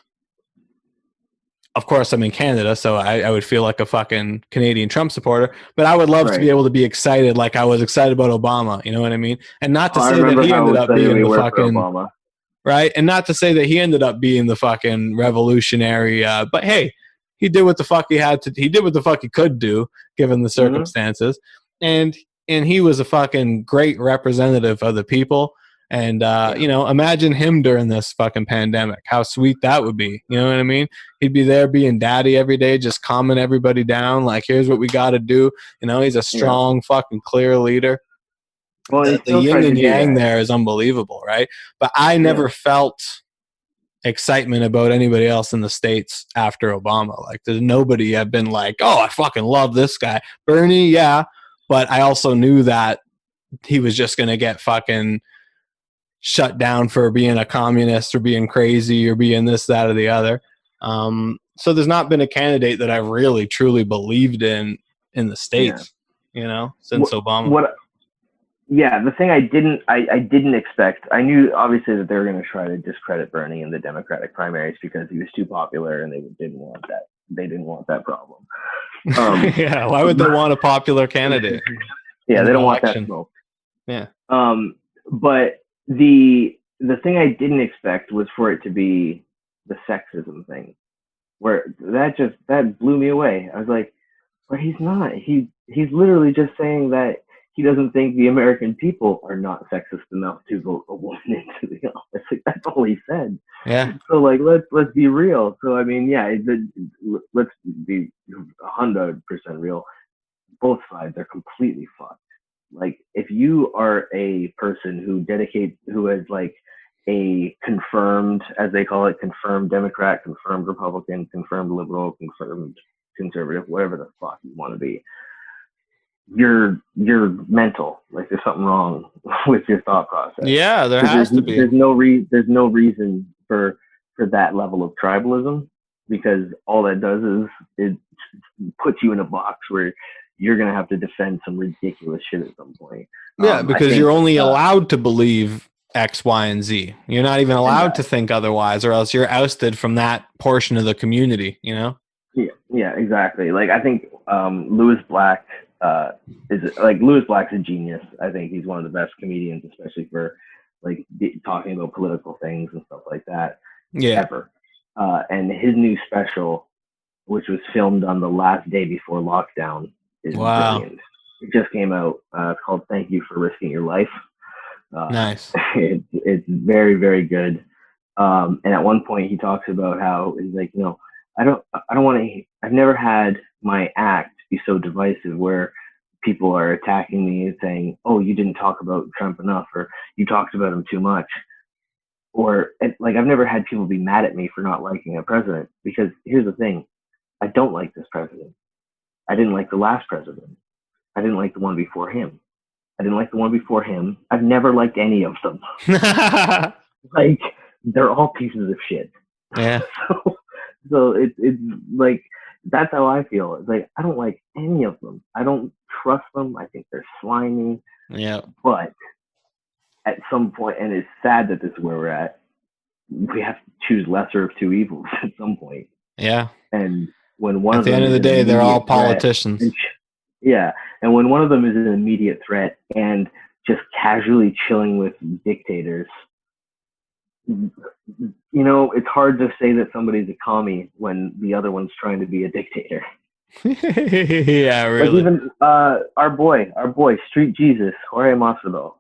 Of course, I'm in Canada, so I would feel like a fucking Canadian Trump supporter. But I would love to be right. able to be excited like I was excited about Obama. You know what I mean? And not to Oh, I say that remember he ended how up excited being we the were for fucking Obama. right, and not to say that he ended up being the fucking revolutionary. But hey, he did what the fuck he had to. He did what the fuck he could do given the Hmm. circumstances, and and he was a fucking great representative of the people. And you know, imagine him during this fucking pandemic. How sweet that would be. You know what I mean? He'd be there being daddy every day, just calming everybody down. Like, here's what we got to do. You know, he's a strong, fucking clear leader. Well, The yin and yang there is unbelievable, right? But I never felt excitement about anybody else in the States after Obama. Like, there's nobody have been like, oh, I fucking love this guy. Bernie, yeah. But I also knew that he was just going to get fucking shut down for being a communist or being crazy or being this, that, or the other. So there's not been a candidate that I've really truly believed in the States, you know, since Obama. The thing I didn't expect, I knew obviously that they were going to try to discredit Bernie in the Democratic primaries because he was too popular and they didn't want that. They didn't want that problem. Yeah, why would they want a popular candidate? Yeah, they don't want that smoke. Yeah. But the thing I didn't expect was for it to be the sexism thing, where that blew me away. I was like, but he's not. He's literally just saying that he doesn't think the American people are not sexist enough to vote a woman into the office. Like, that's all he said. Yeah. So like, let's be real. So I mean, yeah, let's be 100% real. Both sides are completely fucked. Like, if you are a person who is like a confirmed, as they call it, confirmed Democrat, confirmed Republican, confirmed liberal, confirmed conservative, whatever the fuck you want to be, you're mental. Like, there's something wrong with your thought process. Yeah, there has to be. There's no reason for that level of tribalism, because all that does is it puts you in a box where you're going to have to defend some ridiculous shit at some point. Yeah, because you're only allowed to believe X, Y, and Z. You're not even allowed to think otherwise, or else you're ousted from that portion of the community, you know? Yeah, exactly. Like, I think Lewis Black's a genius. I think he's one of the best comedians, especially for like talking about political things and stuff like that. Yeah. Ever. And his new special, which was filmed on the last day before lockdown, is brilliant. It just came out. It's called "Thank You for Risking Your Life." Nice. It's very, very good. And at one point, he talks about how he's like, you know, I don't want to. I've never had my act be so divisive where people are attacking me and saying, "Oh, you didn't talk about Trump enough," or "You talked about him too much." Or like, I've never had people be mad at me for not liking a president, because here's the thing: I don't like this president. I didn't like the last president. I didn't like the one before him. I didn't like the one before him. I've never liked any of them. Like, they're all pieces of shit. Yeah. So it's like, that's how I feel. It's like, I don't like any of them. I don't trust them. I think they're slimy. Yeah. But at some point, and it's sad that this is where we're at, we have to choose lesser of two evils at some point. Yeah. And when one at the end of the day, they're all politicians. And when one of them is an immediate threat and just casually chilling with dictators, you know, it's hard to say that somebody's a commie when the other one's trying to be a dictator. Yeah, really. Like, even our boy, Street Jesus, Jorge Masvidal.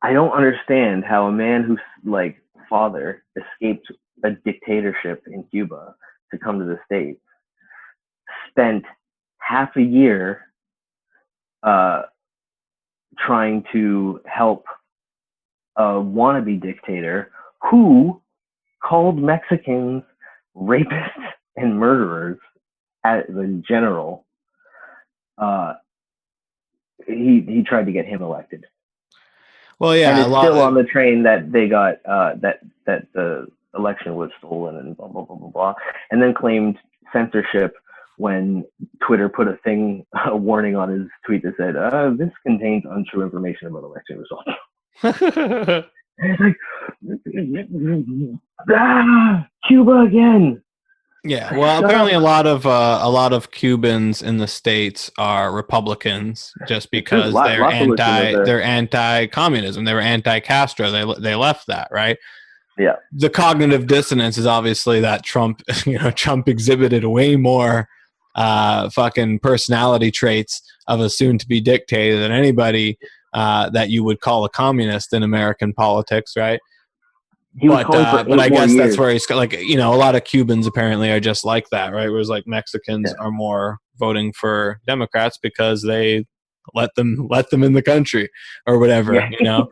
I don't understand how a man whose like father escaped a dictatorship in Cuba to come to the States spent half a year trying to help a wannabe dictator who called Mexicans rapists and murderers as a general. He tried to get him elected. Well, yeah, and it's still on the train that they got that the election was stolen and blah blah blah blah blah, and then claimed censorship when Twitter put a warning on his tweet that said, "This contains untrue information about election results." It's like, Cuba again. Yeah, well, apparently a lot of Cubans in the States are Republicans just because they're anti-communism. They were anti-Castro. They left that, right? Yeah. The cognitive dissonance is obviously that Trump exhibited way more fucking personality traits of a soon-to-be dictator than anybody that you would call a communist in American politics, right? He was calling for 8 but I more guess years. that's where he's like, you know, a lot of Cubans apparently are just like that, right? Whereas like Mexicans Yeah. are more voting for Democrats because they let them in the country or whatever, Yeah. you know.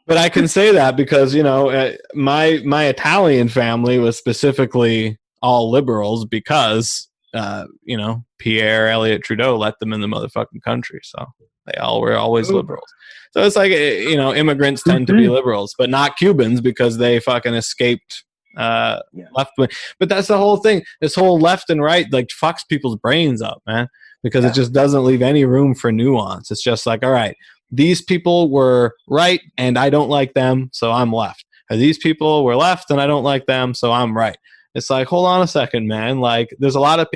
But I can say that because, you know, my Italian family was specifically all liberals because you know, Pierre Elliott Trudeau let them in the motherfucking country, so they all were always liberals. So it's like, you know, immigrants tend to be liberals, but not Cubans because they fucking escaped left wing. But that's the whole thing. This whole left and right like fucks people's brains up, man, because it just doesn't leave any room for nuance. It's just like, all right, these people were right and I don't like them, so I'm left. Or these people were left and I don't like them, so I'm right. It's like, hold on a second, man. Like, there's a lot of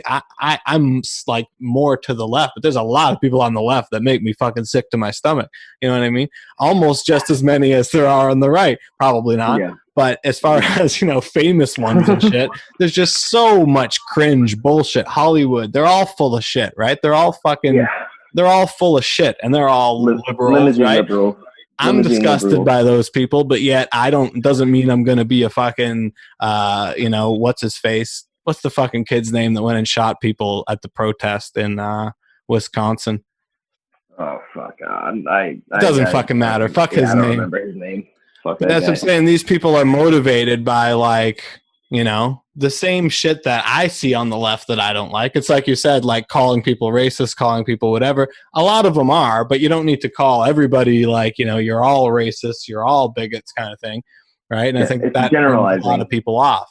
I'm like more to the left, but there's a lot of people on the left that make me fucking sick to my stomach. You know what I mean? Almost just as many as there are on the right. Probably not. Yeah. But as far as, you know, famous ones and shit, there's just so much cringe bullshit. Hollywood, they're all full of shit, right? They're all fucking, they're all full of shit, and they're all liberals, right? Liberals. I'm disgusted by those people, but yet doesn't mean I'm going to be a fucking, you know, what's his face? What's the fucking kid's name that went and shot people at the protest in Wisconsin? Oh, fuck. It doesn't fucking matter. Fuck his name. I don't remember his name. Fuck that That's guy. what I'm saying. These people are motivated by, like, you know, the same shit that I see on the left that I don't like. It's like you said, like calling people racist, calling people whatever. A lot of them are, but you don't need to call everybody like, you know, you're all racist, you're all bigots kind of thing, right? And I think that turns a lot of people off.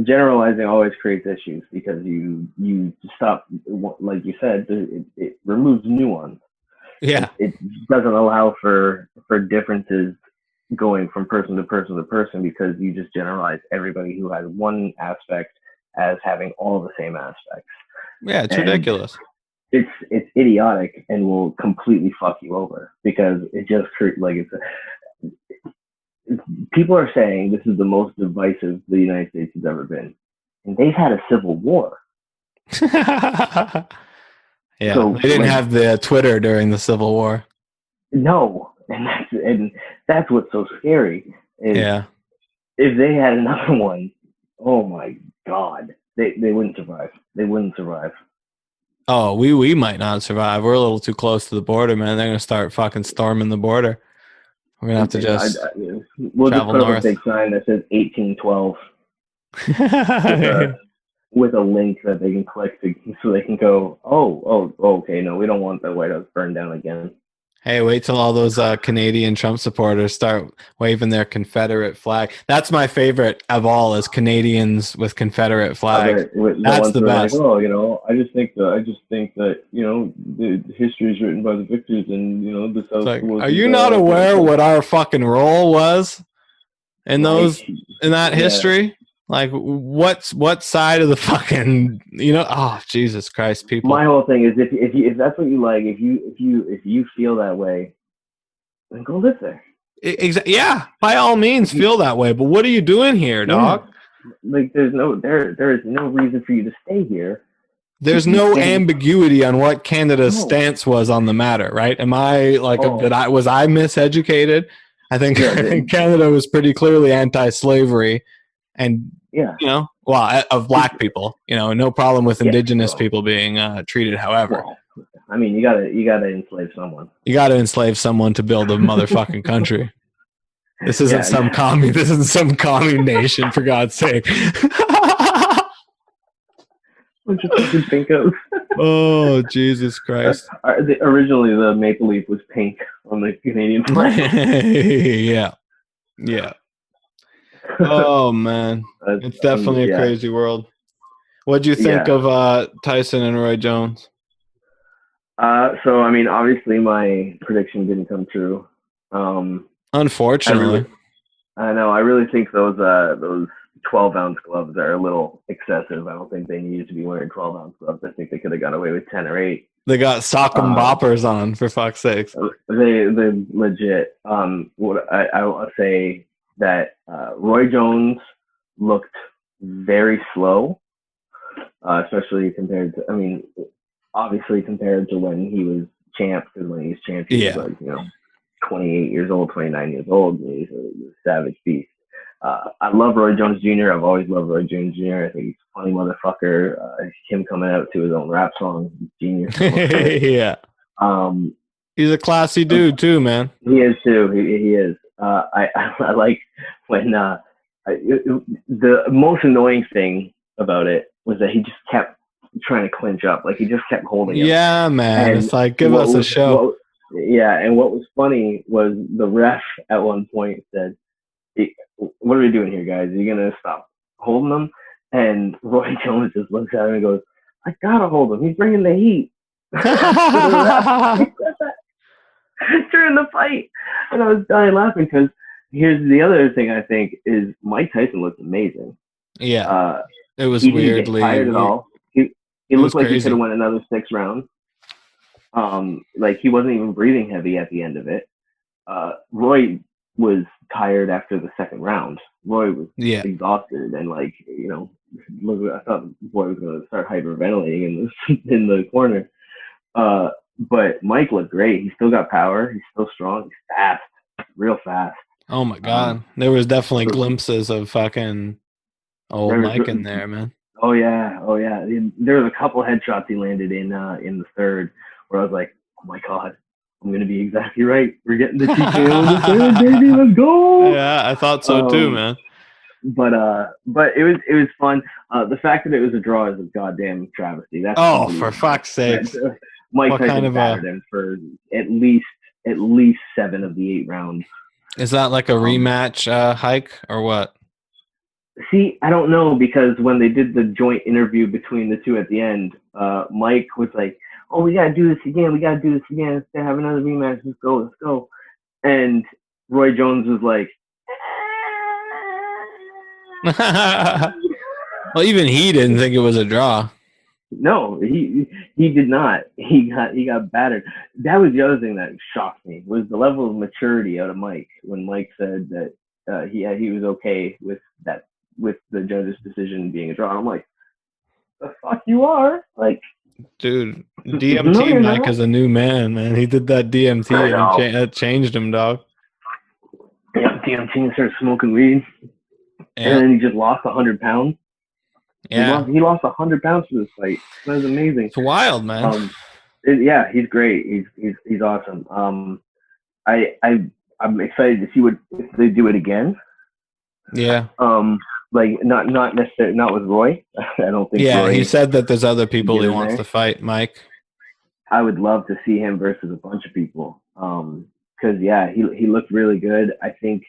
Generalizing always creates issues because you stop, like you said, it removes nuance. Yeah. It doesn't allow for differences going from person to person to person because you just generalize everybody who has one aspect as having all the same aspects. Yeah, it's ridiculous. It's idiotic and will completely fuck you over because it just like people are saying this is the most divisive the United States has ever been, and they've had a civil war. Yeah, so, they didn't have the Twitter during the Civil War. No, and that's what's so scary. Is if they had another one, oh my god, they wouldn't survive. They wouldn't survive. Oh, we might not survive. We're a little too close to the border, man. They're gonna start fucking storming the border. We're gonna have to just we'll just put up a big sign that says 1812 with a link that they can click so they can go, okay, no, we don't want the White House burned down again. Hey, wait till all those Canadian Trump supporters start waving their Confederate flag. That's my favorite of all, is Canadians with Confederate flags. That's the best. Like, oh, you know, I just think that you know the history is written by the victors, and you know the South. Like, are you not aware what our fucking role was in that history? Like, what side of the fucking, you know? Oh, Jesus Christ, people! My whole thing is if that's what you like, if you feel that way, then go live there. Yeah, by all means, feel that way. But what are you doing here, dog? Like, there is no reason for you to stay here. There's no ambiguity on what Canada's stance was on the matter, right? Am I like was I miseducated? I think Canada was pretty clearly anti-slavery. And, you know, well, of black people, you know, no problem with indigenous people being treated however. Well, I mean, you gotta enslave someone. You gotta enslave someone to build a motherfucking country. This isn't some commie. This isn't some commie nation, for God's sake. Bunch of fucking pinkos. Oh, Jesus Christ! Originally, the maple leaf was pink on the Canadian flag. Yeah. Oh man, it's definitely a crazy world. What'd you think of Tyson and Roy Jones? So I mean, obviously my prediction didn't come true. Unfortunately, I know. I really think those 12-ounce gloves are a little excessive. I don't think they needed to be wearing 12-ounce gloves. I think they could have got away with 10 or 8. They got sock'em boppers on, for fuck's sakes. They legit. What I will say that Roy Jones looked very slow, especially compared to, I mean, obviously compared to when he was champ, because when he was champ, he was Yeah. like, 28 years old, 29 years old. He's a savage beast. I love Roy Jones Jr. I've always loved Roy Jones Jr. I think he's a funny motherfucker. Him coming out to his own rap song, genius. Yeah. Um, He's a classy dude too, man. he is too. He is. I like when the most annoying thing about it was that he just kept trying to clinch up. Like he just kept holding him. Yeah, man. And It's like, give us a show. yeah, and what was funny was the ref at one point said, hey, "What are we doing here, guys? Are you gonna stop holding them?" And Roy Jones just looks at him and goes, "I gotta hold him. He's bringing the heat." To the ref. He said that during the fight, and I was dying laughing because here's the other thing I think is Mike Tyson looks amazing. Yeah. Uh, It was he didn't get weirdly tired at weird. all. He It was looked like he could have crazy. went another 6 rounds. Like he wasn't even breathing heavy at the end of it. Roy was tired after the second round. Roy was Yeah. exhausted and like I thought Roy was going to start hyperventilating in the corner. But Mike looked great. He still got power. He's still strong. He's fast, real fast. Oh my God. There was definitely So glimpses of fucking old there was, Mike in there, man. oh yeah. There was a couple headshots he landed in the third where I was like, oh my god, I'm gonna be exactly right. We're getting the TKO in the third, baby. Let's go. Yeah, I thought so too, Um, man. but it was fun. The fact that it was a draw is a goddamn travesty. That's Oh, for unbelievable. fuck's sakes. Mike What kind Tyson of battered him for at least 7 of the 8 rounds. is that like a Um, rematch hike or what? See, I don't know because when they did the joint interview between the two at the end, Mike was like, "Oh, we gotta do this again. We gotta do this again. Let's have another rematch. Let's go. Let's go." And Roy Jones was like, Well, even he didn't think it was a draw. "No, he did not. He got battered." That was the other thing that shocked me was the level of maturity out of Mike when Mike said that he was okay with the judge's decision being a draw. I'm like, "The fuck you are like." Dude, No, DMT you're Mike not. is a new man, man. He did that I DMT and know. that changed him, dog. Yeah, DMT started smoking weed, and Yeah. then he just lost 100 pounds. He Yeah. lost. He lost 100 pounds for this fight. That was amazing. It's wild, man. Yeah, he's great. He's awesome. I'm excited to see what if they do it again. Yeah. Like not necessarily not with Roy. I don't think Yeah, he Roy said that there's other should people get he in wants there. to fight, Mike. I would love to see him versus a bunch of people. Because yeah, he looked really good. I think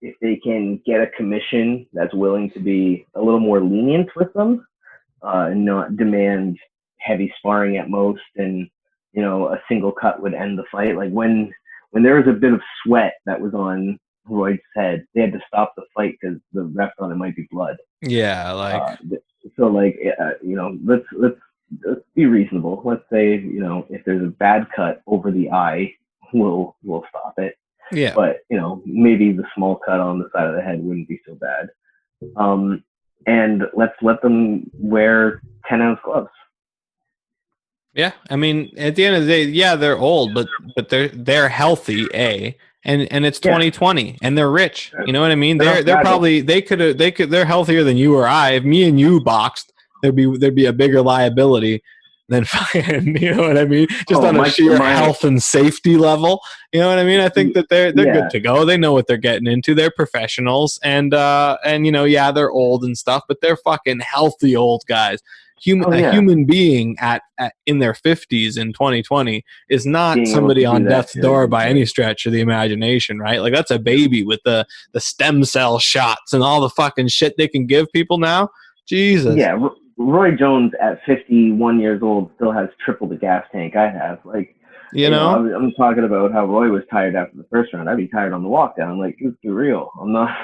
if they can get a commission that's willing to be a little more lenient with them, and not demand heavy sparring at most, and a single cut would end the fight. Like when there was a bit of sweat that was on Royd's head, they had to stop the fight because the ref thought it might be blood. Yeah, like Uh, so like let's be reasonable. Let's say if there's a bad cut over the eye, we'll stop it. yeah. But maybe the small cut on the side of the head wouldn't be so bad. And let's let them wear 10-ounce gloves. Yeah, I mean, at the end of the day, yeah, they're old, but they're healthy, and it's Yeah, 2020, and they're rich. You know what I mean? they're They're not they're fragile. probably they're healthier than you or I. If me and you boxed, there'd be a bigger liability than fucking. You know what I mean? Just Oh, on a sheer my health and safety level. You know what I mean? I think that they're good yeah. to go. They know what they're getting into. They're professionals, and yeah, they're old and stuff, but they're fucking healthy old guys. Oh A yeah, human being at in their 50s in 2020 is not being able somebody to do on that death's shit is door by any insane. stretch of the imagination, right? Like that's a baby with the stem cell shots and all the fucking shit they can give people now. Jesus. Yeah, Roy Jones at 51 years old still has triple the gas tank I have. Like, You know? I'm talking about how Roy was tired after the first round. I'd be tired on the walk down. Like, let's be real. I'm not.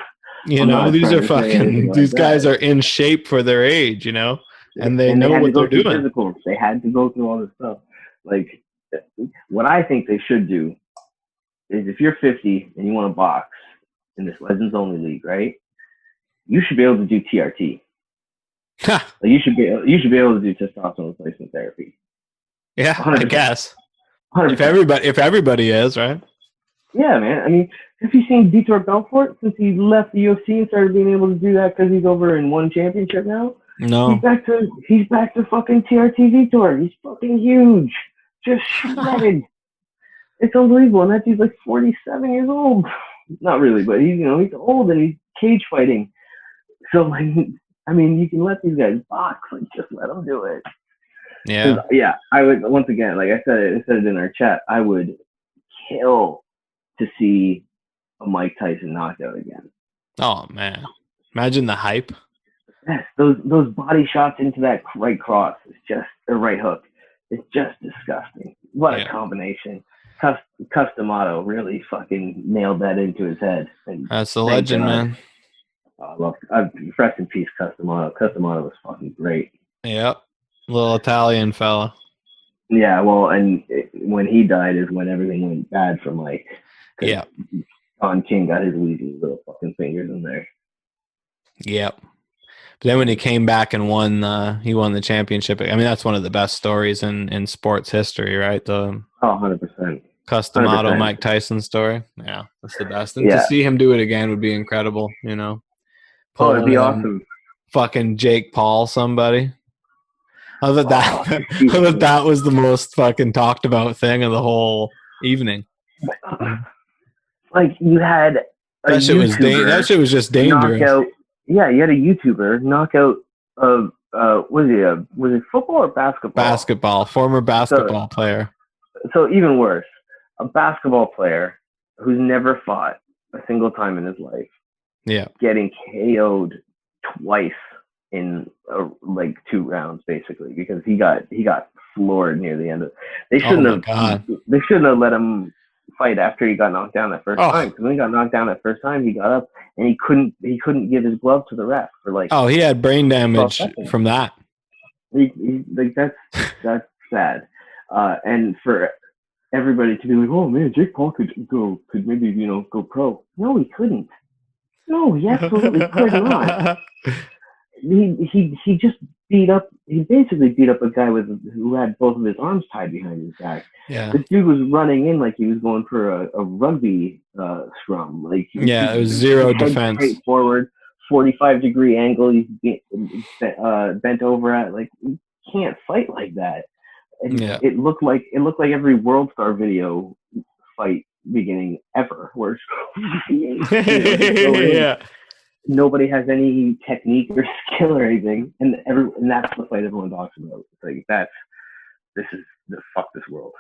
You I'm know, not these trying are to say anything fucking like these guys that. are in shape for their age, and they And they know had to what they're go through doing. physicals. They had to go through all this stuff. Like, what I think they should do is if you're 50 and you want to box in this Legends Only League, right? You should be able to do TRT. Like you should be able to do testosterone replacement therapy. Yeah, I 100%. guess. 100%. If everybody is, right? Yeah, man. I mean, have you seen Vitor Belfort since he left the UFC and started being able to do that because he's over in one championship now? He's No. back to fucking TRT Vitor. He's fucking huge, just shredded. It's unbelievable, and that dude's like 47 years old. Not really, but he's old and he's cage fighting. So like, I mean, you can let these guys box, like just let them do it. Yeah. Yeah, I would once again, like I said it in our chat, I would kill to see a Mike Tyson knockout again. Oh man, imagine the hype. Yes, those body shots into that right cross is just a right hook. It's just disgusting. What a combination. Customato really fucking nailed that into his head. And That's the legend, God. man. Rest in peace, Customato. Customato was fucking great. Yep, little Italian fella. Yeah, well, and when he died is when everything went bad for Mike. Yeah. Don King got his weasel little fucking fingers in there. Yep. But then when he came back and won, he won the championship. I mean, that's one of the best stories in sports history, right? The 100%. Customato 100%. Mike Tyson story. Yeah, that's the best. And Yeah. to see him do it again would be incredible, Pull it'd be awesome. Fucking Jake Paul somebody. Other than that was the most fucking talked about thing of the whole evening. Like you had that shit was just dangerous. Knockout, yeah, you had a YouTuber knockout of was it football or basketball? Former basketball player. So even worse, a basketball player who's never fought a single time in his life. Yeah. Getting KO'd twice in like 2 rounds basically because he got floored near the end of it. They shouldn't have let him fight after he got knocked down that first time, because when he got knocked down that first time he got up and he couldn't give his glove to the ref for like he had brain damage from that. Like that's sad. And for everybody to be like, oh man, Jake Paul could maybe go pro. No, he couldn't. No, he absolutely could not. He just beat up. He basically beat up a guy who had both of his arms tied behind his back. Yeah. This dude was running in like he was going for a rugby scrum. Like it was zero defense. Straight forward, 45-degree angle. He's bent over at. Like you can't fight like that. And it looked like every World Star video fight beginning ever, where yeah. Nobody has any technique or skill or anything, and that's the fight everyone talks about. It's like fuck this world.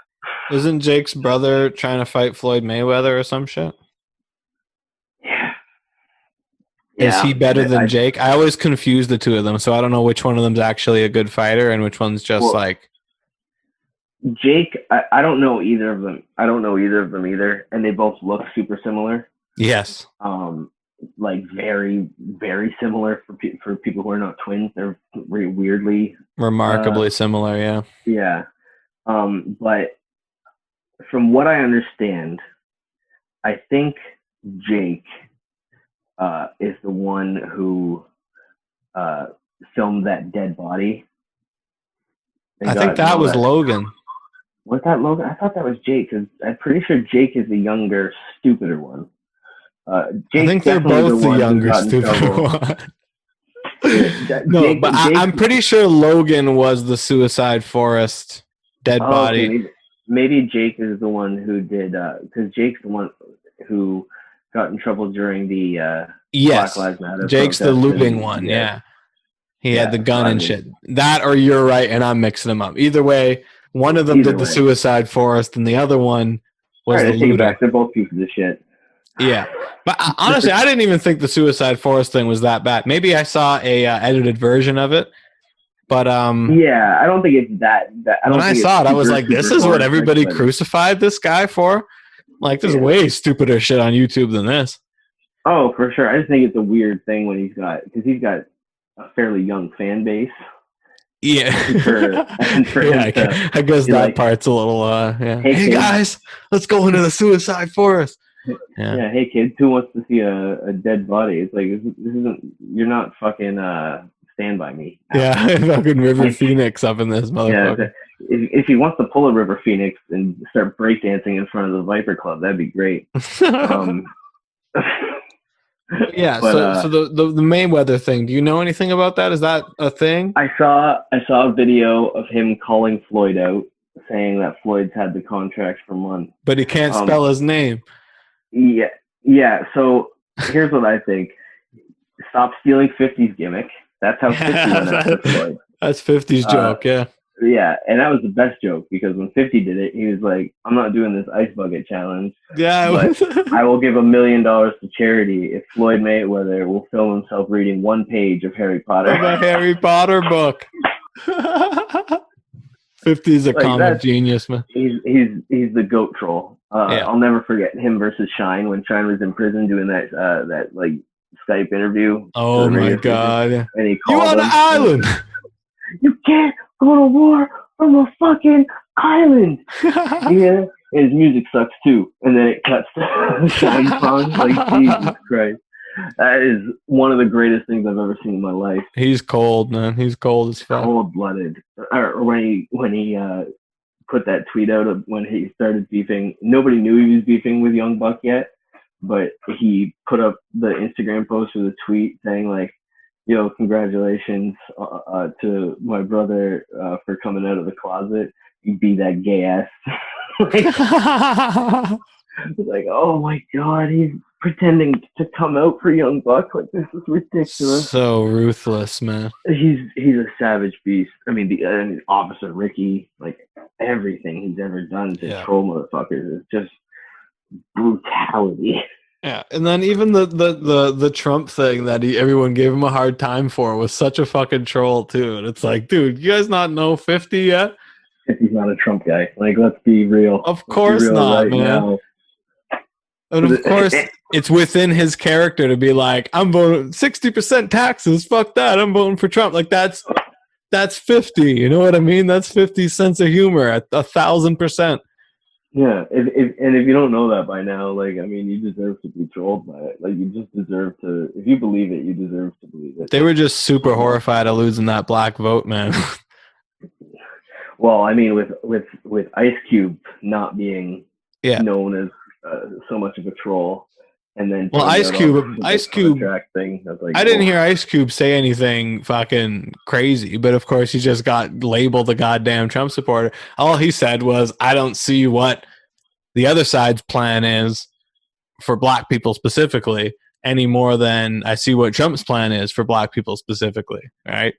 Isn't Jake's brother trying to fight Floyd Mayweather or some shit? Yeah. Is he better than Jake? I always confuse the two of them, so I don't know which one of them's actually a good fighter and which one's just like. Jake, I don't know either of them. I don't know either of them either, and they both look super similar. Yes. Like very, very similar for people who are not twins. They're weirdly remarkably similar. Yeah. Yeah. But from what I understand, I think Jake is the one who filmed that dead body. I think that was Logan. Was that Logan? I thought that was Jake, because I'm pretty sure Jake is the younger, stupider one. I think they're both the younger, stupider one. I'm pretty sure Logan was the Suicide Forest dead body. Okay, maybe Jake is the one who did, because Jake's the one who got in trouble during the Black Lives Matter. Jake's the looting one, yeah. He had the gun and shit. That or you're right, and I'm mixing them up. Either way, one of them did the Suicide Forest, and the other one was the looter. They're both pieces of shit. Yeah, but honestly, I didn't even think the Suicide Forest thing was that bad. Maybe I saw a edited version of it, but yeah, I don't think it's that. When I saw it, I was like, "This is what everybody crucified this guy for." Like, there's way stupider shit on YouTube than this. Oh, for sure. I just think it's a weird thing when he's got a fairly young fan base. Yeah. I guess that part's a little, yeah. Hey guys, let's go into the Suicide Forest. Yeah. Hey kids, who wants to see a dead body? It's like, this isn't, you're not fucking Stand By Me Yeah, album. fucking River Like, Phoenix up in this yeah, motherfucker. if he wants to pull a River Phoenix and start breakdancing in front of the Viper Club, that'd be great. Um, Yeah, but so the Mayweather thing, do you know anything about that? Is that a thing? I saw a video of him calling Floyd out, saying that Floyd's had the contract for months. But he can't Um, spell his name. yeah, yeah. So here's what I think: stop stealing 50's gimmick. That's how 50 went after Floyd. That's 50's Uh, joke, yeah. yeah, and that was the best joke because when 50 did it, he was like, "I'm not doing this ice bucket challenge, Yeah. but I will give $1 million to charity if Floyd Mayweather will film himself reading one page of Harry Potter." Of a Harry Potter book. 50's a Like comic that's genius, man. he's the goat troll. Yeah. I'll never forget him versus Shine when Shine was in prison doing that like Skype interview to Oh the my radio station, god. and he You called on the him. island? You can't go to war from a fucking island. Yeah, and his music sucks too. And then it cuts to Shine song. Like Jesus Christ, that is one of the greatest things I've ever seen in my life. He's cold, man. He's cold as fuck. Cold blooded. Or when he put that tweet out of when he started beefing. Nobody knew he was beefing with Young Buck yet, but he put up the Instagram post with a tweet saying like, "Yo, congratulations to my brother for coming out of the closet. You be that gay ass." Like, oh my god, he's pretending to come out for Young Buck. Like, this is ridiculous. So ruthless, man. He's a savage beast. I mean, the Officer Ricky, like everything he's ever done to troll motherfuckers is just brutality. Yeah, and then even the Trump thing that everyone gave him a hard time for was such a fucking troll too. And it's like, dude, you guys not know 50 yet? If he's not a Trump guy, like let's be real. Of course not, right man. now. And of course, it's within his character to be like, I'm voting 60% taxes. Fuck that. I'm voting for Trump. Like that's 50. You know what I mean? That's 50 sense of humor at 1,000%. Yeah, if you don't know that by now, like I mean, you deserve to be trolled by it. Like you just deserve to. If you believe it, you deserve to believe it. They were just super horrified of losing that black vote, man. Well, I mean, with Ice Cube not being known as so much of a troll, and then Ice Cube thing. That's like, I didn't hear Ice Cube say anything fucking crazy, but of course he just got labeled a goddamn Trump supporter. All he said was, "I don't see what the other side's plan is for black people specifically any more than I see what Trump's plan is for black people specifically." Right?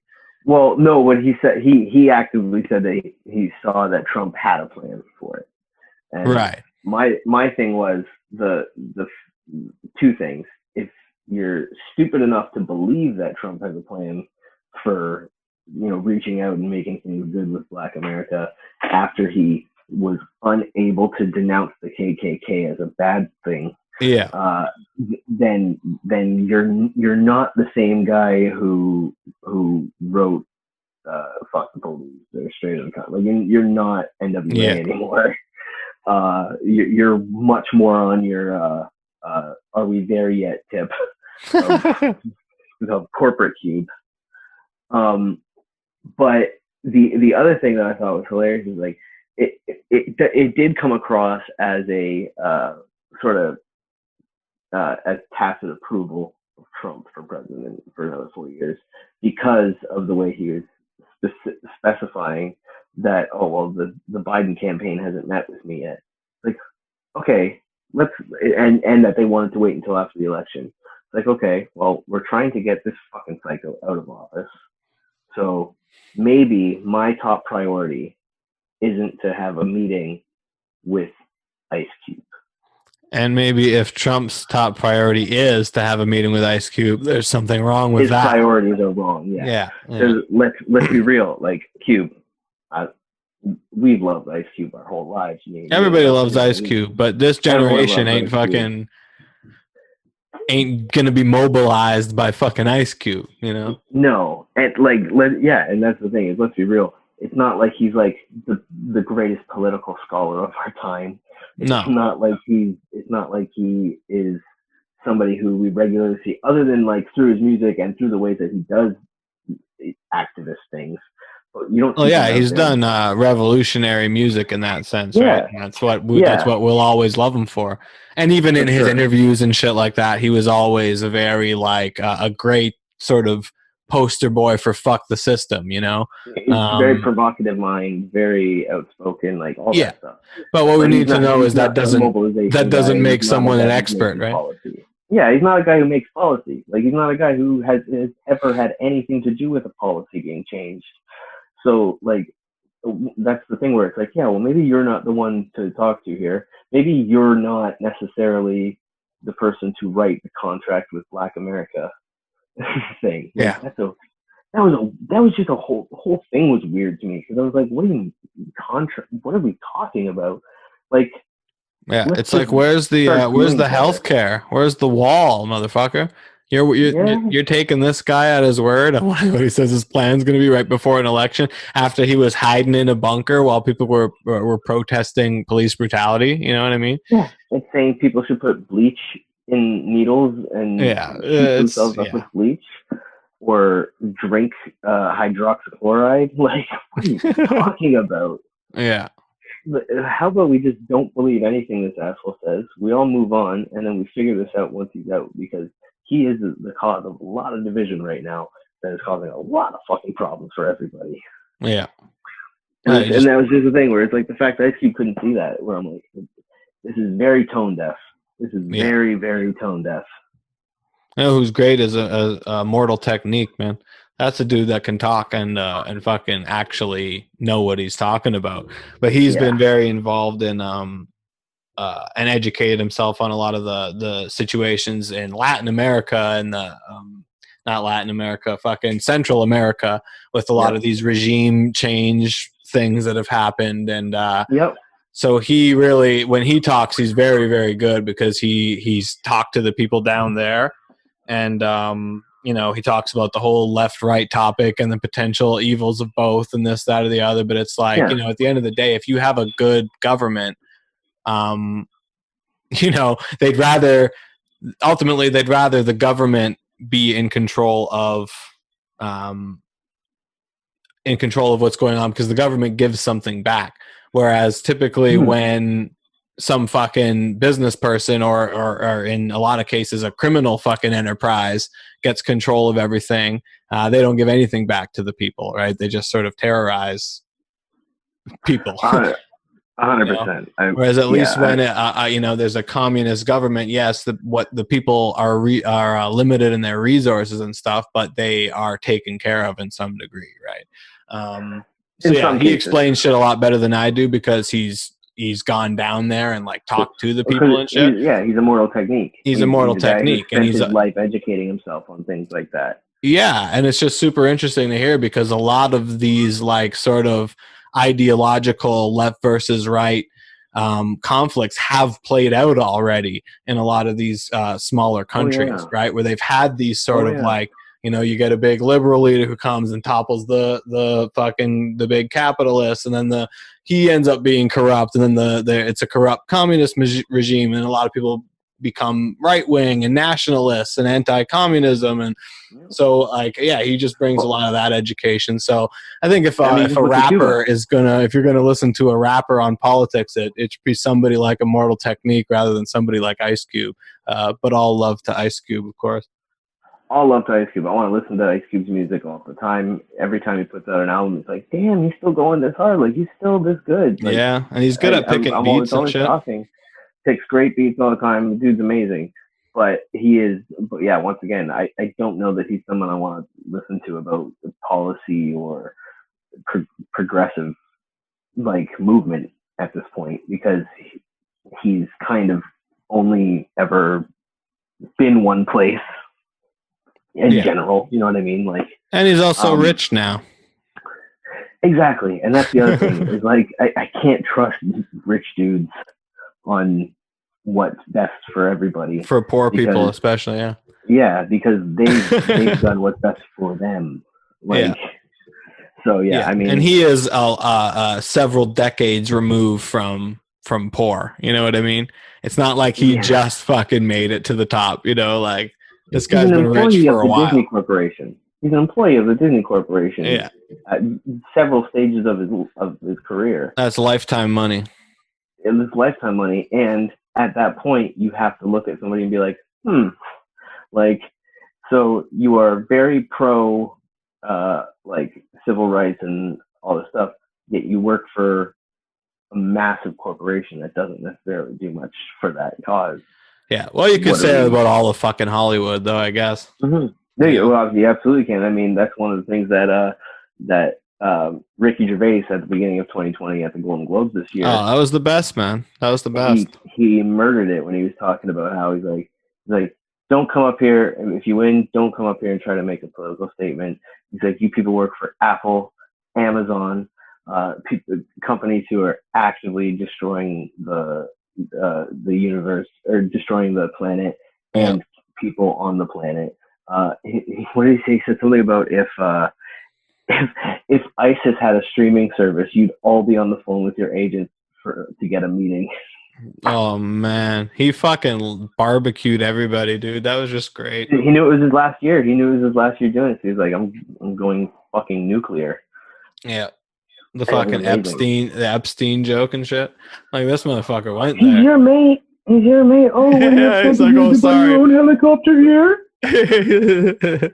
Well, no, what he said, he actively said that he saw that Trump had a plan for it. And right. My thing was the two things. If you're stupid enough to believe that Trump has a plan for, reaching out and making things good with Black America after he was unable to denounce the KKK as a bad thing, then you're not the same guy who wrote "Fuck the Police" or "Straight Outta Compton." Like you're not NWA anymore. You're much more on your "Are we there yet?" tip of corporate cube. But the other thing that I thought was hilarious is like it did come across as a sort of as tacit approval of Trump for president for another 4 years because of the way he was specifying that, oh well, the Biden campaign hasn't met with me yet. Like, okay, and that they wanted to wait until after the election. Like, okay, well, we're trying to get this fucking psycho out of office, so maybe my top priority isn't to have a meeting with Ice Cube. And maybe if Trump's top priority is to have a meeting with Ice Cube, there's something wrong with His that. His priorities are wrong. Yeah. Let's be real. Like Cube, we've loved Ice Cube our whole lives. Everybody loves Ice Cube, but this generation ain't fucking ain't gonna be mobilized by fucking Ice Cube, No, and and that's the thing is, let's be real. It's not like he's like the greatest political scholar of our time. It's not like he is somebody who we regularly see, other than like through his music and through the ways that he does activist things, but you don't Well, see yeah, them out he's there. done revolutionary music in that sense, right? Yeah, And that's yeah, what we'll always love him for. And even for in his sure. interviews and shit like that, he was always a very like a great sort of poster boy for fuck the system, you know? He's very Um, provocative mind, very outspoken, like all yeah, that stuff. but what we But need to know he's is not the that mobilization doesn't guy. He's make not a someone an guy who's expert, making right? policy. Yeah, he's not a guy who makes policy. Like he's not a guy who has ever had anything to do with a policy being changed. So like that's the thing where it's like, yeah, well, maybe you're not the one to talk to here. Maybe you're not necessarily the person to write the contract with Black America thing. Like Yeah, that was just the whole thing was weird to me because I was like, what are you contract? What are we talking about? Like, yeah. let's It's just like start where's doing the health better. care? Where's the wall, motherfucker? Yeah, You're taking this guy at his word on what he says his plan's going to be right before an election after he was hiding in a bunker while people were protesting police brutality. You know what I mean? yeah. It's saying people should put bleach in needles and Yeah, shoot it's themselves up with bleach or drink hydroxychloride. Like, what are you talking about? yeah, How about we just don't believe anything this asshole says? We all move on, and then we figure this out once he's out because he is the cause of a lot of division right now that is causing a lot of fucking problems for everybody. yeah. And that was just the thing where it's like the fact that Ice Cube couldn't see that, where I'm like, this is very tone deaf. This is Yeah. very, very tone deaf. You know who's great is a Mortal Technique, man. That's a dude that can talk and fucking actually know what he's talking about. But he's Yeah. been very involved in and educated himself on a lot of the situations in Latin America and the not Latin America, fucking Central America with a lot Yep. of these regime change things that have happened. And Yep. so he really, when he talks, he's very, very good because he's talked to the people down there. And you know, he talks about the whole left right topic and the potential evils of both and this, that, or the other. But it's like, Yeah. you know, at the end of the day, if you have a good government, um, you know, they'd rather the government be um, in control of what's going on because the government gives something back. Whereas typically Hmm. when some fucking business person or in a lot of cases a criminal fucking enterprise gets control of everything, they don't give anything back to the people, right? They just sort of terrorize people. 100%. Whereas at least Yeah. when you know, there's a communist government, yes, what the people are limited in their resources and stuff, but they are taken care of in some degree, right? So In yeah, some he cases. explains shit a lot better than I do because he's gone down there and like talked to the Because people and shit. he's Immortal Technique. He's He's Immortal a guy who Technique, and spent his life educating himself on things like that. yeah, and it's just super interesting to hear because a lot of these like sort of ideological left versus right conflicts have played out already in a lot of these smaller Oh countries, yeah. right? Where they've had these sort Oh of yeah. like, you know, you get a big liberal leader who comes and topples the fucking the big capitalist, and then he ends up being corrupt, and then it's a corrupt communist regime, and a lot of people become right wing and nationalists and anti-communism and so like yeah, he just brings a Well, lot of that education. So I think I mean, if just a look at Cuba. rapper if you're gonna listen to a rapper on politics, it should be somebody like Immortal Technique rather than somebody like Ice Cube. But all love to Ice Cube, of course. All love to Ice Cube. I want to listen to Ice Cube's music all the time. Every time he puts out an album, it's like, damn, he's still going this hard. Like he's still this good. Like Yeah, and he's good at picking it's beats and always shit. shocking. Takes great beats all the time. The dude's amazing. But he is, but yeah, once again, I don't know that he's someone I want to listen to about policy or progressive like movement at this point because he's kind of only ever been one place in Yeah, general. You know what I mean? Like, and he's also um, rich now. exactly. And that's the other thing is like, I can't trust rich dudes on what's best for everybody For poor people because especially. Yeah. because they've done what's best for them. Yeah. Like, so yeah, Yeah, I and mean, he is several decades removed from poor. You know what I mean? It's not like he yeah, just fucking made it to the top. You know, like this he's guy's an been rich employee for of a the Disney while. Corporation. He's an employee of the Disney Corporation Yeah, at several stages of his career. that's lifetime money. And this lifetime money, and at that point, you have to look at somebody and be like, like, so you are very pro, like civil rights and all this stuff, yet you work for a massive corporation that doesn't necessarily do much for that cause. Yeah, well, you could say that about all of fucking Hollywood, though, I guess. Mm-hmm. Well, you absolutely can. I mean, that's one of the things that Ricky Gervais at the beginning of 2020 at the Golden Globes this year. Oh, that was the best, man. That was the best. He murdered it when he was talking about how he's like, don't come up here. If you win, don't come up here and try to make a political statement. He's like, you people work for Apple, Amazon, companies who are actively destroying the universe or destroying the planet and people on the planet. What did he say? He said something about if ISIS had a streaming service, you'd all be on the phone with your agents to get a meeting. Oh man, he fucking barbecued everybody, dude. That was just great. He knew it was his last year. He knew it was his last year doing it. So he's like, I'm going fucking nuclear. Yeah, the fucking Epstein joke and shit. Like this motherfucker went there. He's your mate. He's your mate. Oh, yeah, he's like, oh, sorry. Your own helicopter here. It's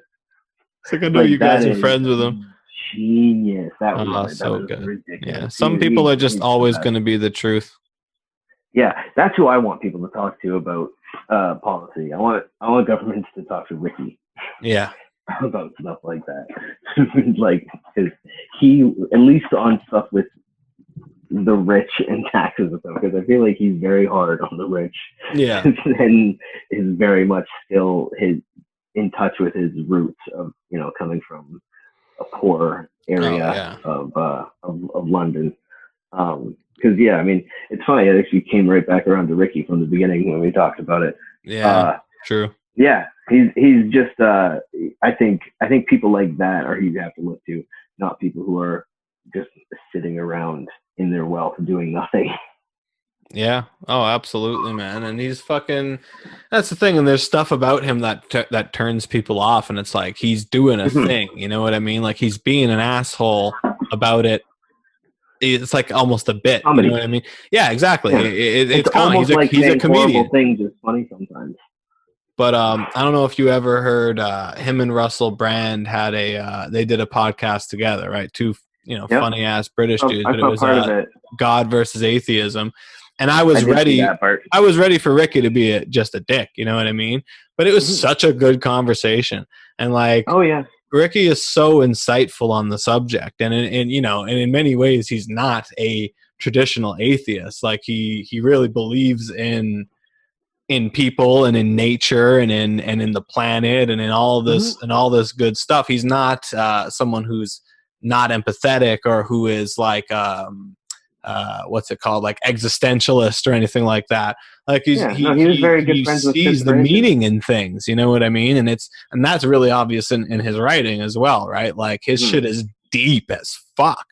like I know you guys are friends with him. Genius. That was so that was good. Ridiculous. Yeah, some people are just always going to be the truth. Yeah, that's who I want people to talk to about policy. I want governments to talk to Ricky. Yeah. About stuff like that. Like, cause he, at least on stuff with the rich and taxes and stuff, because I feel like he's very hard on the rich. Yeah. And is very much still in touch with his roots of, coming from a poor area of London. Because I mean, it's funny. It actually came right back around to Ricky from the beginning when we talked about it. Yeah, true. Yeah, he's just. I think people like that are who you have to look to, not people who are just sitting around in their wealth doing nothing. Yeah. Oh, absolutely, man. And he's fucking. That's the thing. And there's stuff about him that turns people off, and it's like he's doing a thing. You know what I mean? Like he's being an asshole about it. It's like almost a bit. Comedy. You know what I mean? Yeah, exactly. Yeah. It's almost like he's a comedian. Things is funny sometimes. But I don't know if you ever heard him and Russell Brand had they did a podcast together, right? Two funny ass British dudes, but it was God versus Atheism. And I was ready. I was ready for Ricky to be just a dick. You know what I mean? But it was such a good conversation, and like, oh yeah. Ricky is so insightful on the subject, and in many ways he's not a traditional atheist. Like he really believes in people and in nature and in the planet and in all this and all this good stuff. He's not someone who's not empathetic or who is like what's it called, like existentialist or anything like that. Like he was very good friends with sees the meaning in things, you know what I mean? And that's really obvious in his writing as well, right? Like his shit is deep as fuck.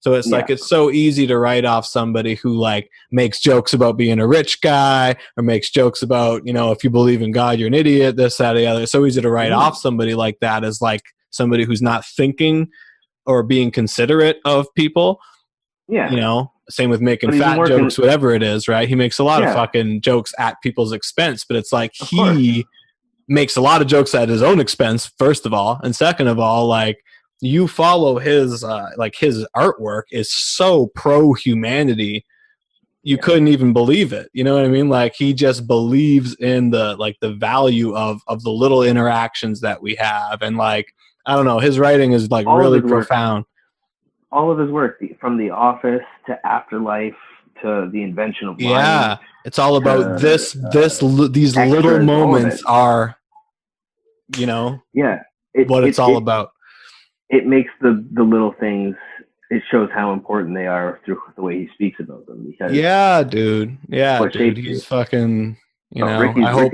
So it's like it's so easy to write off somebody who like makes jokes about being a rich guy or makes jokes about, if you believe in God, you're an idiot, this, that, the other. It's so easy to write off somebody like that as like somebody who's not thinking or being considerate of people. Yeah. Same with making fat jokes, whatever it is, right? He makes a lot of fucking jokes at people's expense, but it's like he makes a lot of jokes at his own expense, first of all. And second of all, like you follow his his artwork is so pro humanity. You couldn't even believe it. You know what I mean? Like he just believes in the value of the little interactions that we have. And like, I don't know, his writing is like really profound. All of his work, from The Office to Afterlife to The Invention of Lying. Yeah, it's all about these little moments are, what it's all about. It makes the little things. It shows how important they are through the way he speaks about them. Because dude. He's fucking. I hope.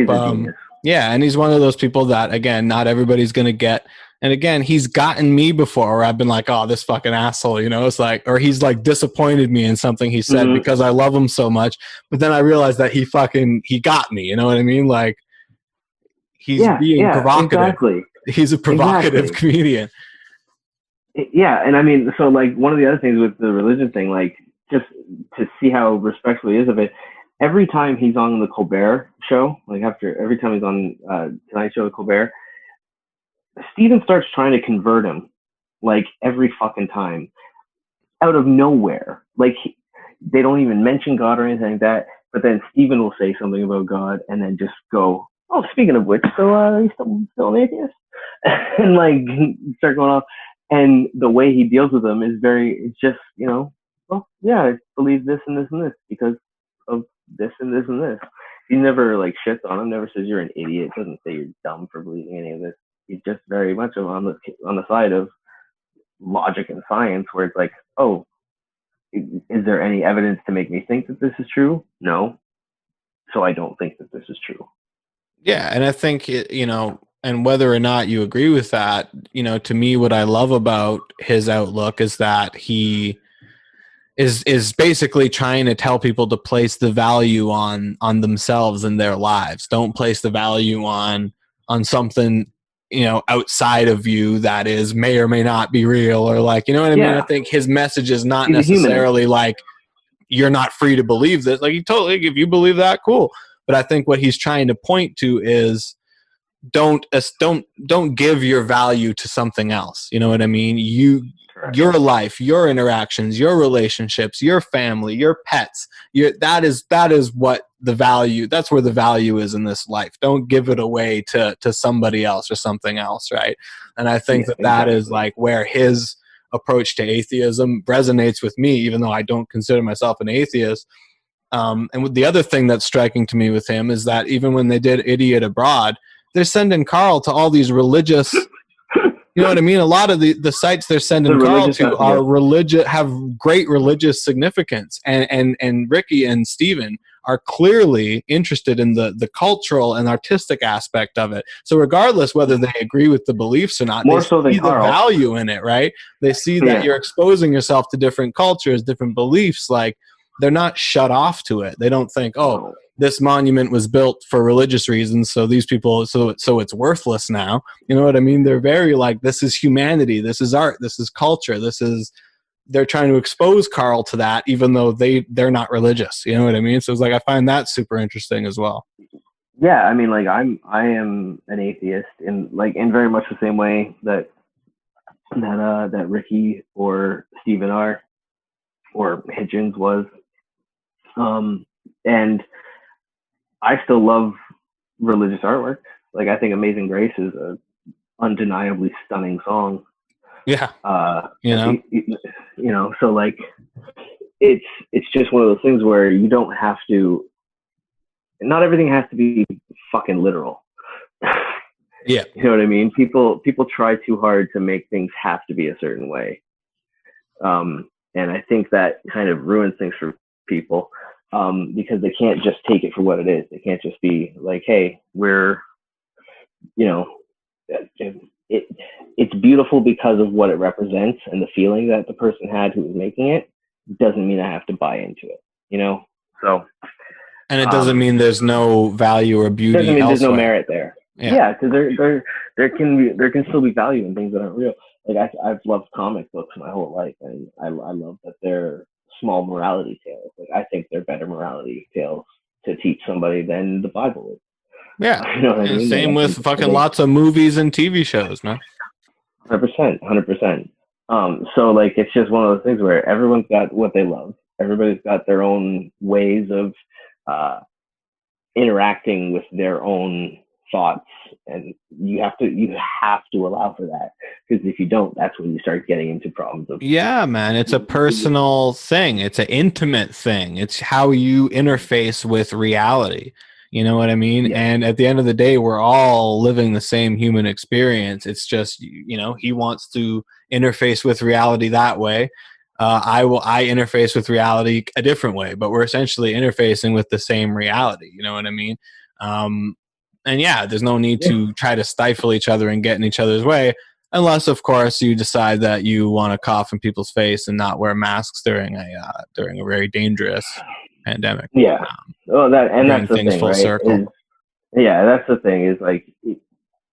And he's one of those people that, again, not everybody's gonna get. And again, he's gotten me before where I've been like, oh, this fucking asshole, it's like, or he's like disappointed me in something he said because I love him so much. But then I realized that he got me, you know what I mean? Like he's being provocative. Exactly. He's a provocative Exactly. comedian. Yeah, and I mean, so like one of the other things with the religion thing, like just to see how respectful he is of it, every time he's on the Colbert show, like after every time he's on Tonight Show with Colbert, Steven starts trying to convert him, like every fucking time, out of nowhere. Like they don't even mention God or anything like that, but then Steven will say something about God and then just go, "Oh, speaking of which, so you still an atheist?" And like start going off. And the way he deals with them is very, it's just, well, yeah, I believe this and this and this because of this and this and this. He never like shits on him, never says you're an idiot, doesn't say you're dumb for believing any of this. He's just very much on the side of logic and science, where it's like, oh, is there any evidence to make me think that this is true? No, so I don't think that this is true. Yeah, and I think and whether or not you agree with that, to me, what I love about his outlook is that he is basically trying to tell people to place the value on themselves and their lives. Don't place the value on something outside of you that is may or may not be real, or like, you know what I mean. I Yeah, think his message is not he's a humanist. necessarily like you're not free to believe this. Like, he totally, if you believe that, cool. But I think what he's trying to point to is don't give your value to something else. You know what I mean? Correct. Your life, your interactions, your relationships, your family, your pets, that is what the value, that's where the value is in this life. Don't give it away to somebody else or something else, right? And I think Yeah, that is exactly. like where his approach to atheism resonates with me, even though I don't consider myself an atheist. And the other thing that's striking to me with him is that even when they did Idiot Abroad, they're sending Carl to all these religious, you know what I mean? A lot of the sites they're The sending Carl religious to are messages. religious, have great religious significance. And Ricky and Steven are clearly interested in the cultural and artistic aspect of it. So regardless whether they agree with the beliefs or not, they More so than see the Carl. value in it, right? They see that Yeah. you're exposing yourself to different cultures, different beliefs. Like, they're not shut off to it. They don't think, oh, No. this monument was built for religious reasons, so these people, so it's worthless now. You know what I mean? They're very like, this is humanity, this is art, this is culture, this is, they're trying to expose Carl to that, even though they're not religious. You know what I mean? So it's like, I find that super interesting as well. Yeah, I mean, like I am an atheist in very much the same way that Ricky or Steven are, or Hitchens was. And I still love religious artwork. Like I think Amazing Grace is a undeniably stunning song. Yeah, Uh, you know. so like it's just one of those things where you don't have to. Not everything has to be fucking literal. Yeah. You know what I mean? People try too hard to make things have to be a certain way, and I think that kind of ruins things for people, because they can't just take it for what it is. They can't just be like, "Hey, we're you know, it it's beautiful because of what it represents and the feeling that the person had who was making it. Doesn't mean I have to buy into it, you know." So And it doesn't um, mean there's no value or doesn't beauty mean there's no elsewhere. merit there. Yeah. Yeah, because there can still be value in things that aren't real. Like I've loved comic books my whole life, and I love that they're small morality tales. Like I think they're better morality tales to teach somebody than the Bible is. Yeah. You know what I And mean? Like same I with think fucking they lots of movies and TV shows, man. 100%, 100%. So like it's just one of those things where everyone's got what they love. Everybody's got their own ways of uh, interacting with their own thoughts, and you have to allow for that, because if you don't, that's when you start getting into problems of Yeah, man. It's a personal thing. It's an intimate thing. It's how you interface with reality. You know what I mean? yeah, And at the end of the day, we're all living the same human experience. It's just, he wants to interface with reality that way. I interface with reality a different way, but we're essentially interfacing with the same reality. You know what I mean? Um, and yeah, there's no need yeah. to try to stifle each other and get in each other's way. Unless, of course, you decide that you want to cough in people's face and not wear masks during a very dangerous pandemic. Yeah. Oh, that and Bring that's the things thing, full right? circle. That's the thing is like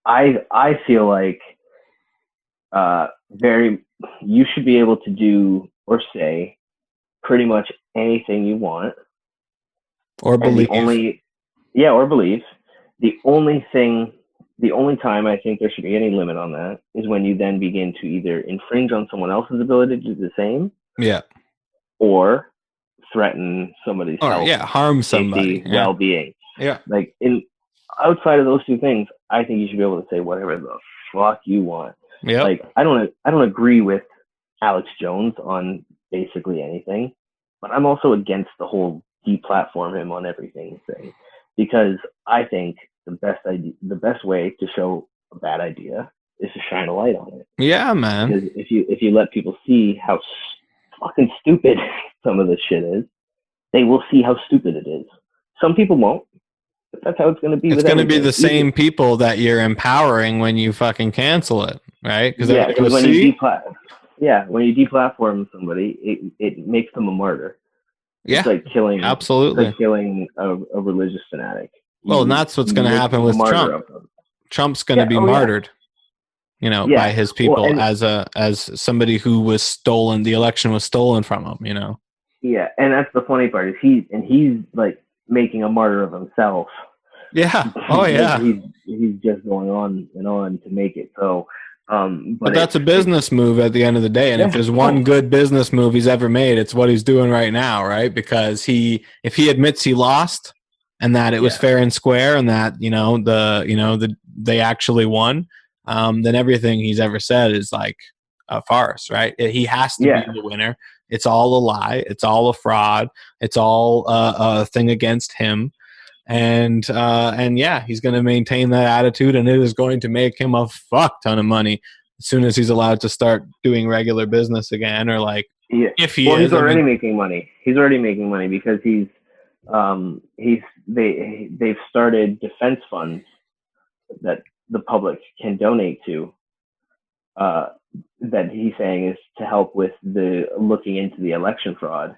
I feel like very you should be able to do or say pretty much anything you want, Or and the believe. only yeah or believe the only thing the only time I think there should be any limit on that is when you then begin to either infringe on someone else's ability to do the same Yeah. or threaten somebody's Or health, yeah, harm somebody. safety, Yeah. well-being. Yeah. Like in outside of those two things, I think you should be able to say whatever the fuck you want. Yep. Like I don't agree with Alex Jones on basically anything, but I'm also against the whole deplatform him on everything thing because I think the best way to show a bad idea is to shine a light on it. Yeah, man. Because if you let people see how fucking stupid some of this shit is, they will see how stupid it is. Some people won't, but that's how it's going to be It's with going to be everything. the same people that you're empowering when you fucking cancel it, right? Because Yeah, everybody because goes, when you see? deplatform somebody, it makes them a martyr. It's Yeah, like killing. It's absolutely. like killing a religious fanatic. Well, and You that's what's you going to make happen a with martyr Trump. of them. Trump's going to Yeah. be Oh yeah. martyred, by Yeah. his Well, people and as somebody who was stolen. The election was stolen from him. yeah, and that's the funny part is he's like making a martyr of himself. Yeah. Oh, Like yeah. he's just going on and on to make it. So, But but that's a it's business move at the end of the day. And if yeah. there's Oh one good business move he's ever made, it's what he's doing right now, right? Because if he admits he lost and that it was yeah. fair and square and that, they actually won, then everything he's ever said is like a farce, right? He has to be Yeah. the winner. It's all a lie. It's all a fraud. It's all a thing against him. And yeah, he's going to maintain that attitude, and it is going to make him a fuck ton of money as soon as he's allowed to start doing regular business again, or like Yeah. if he Well, he's is. I already mean, making money. He's already making money because they've started defense funds that the public can donate to. Uh, that he's saying is to help with the looking into the election fraud,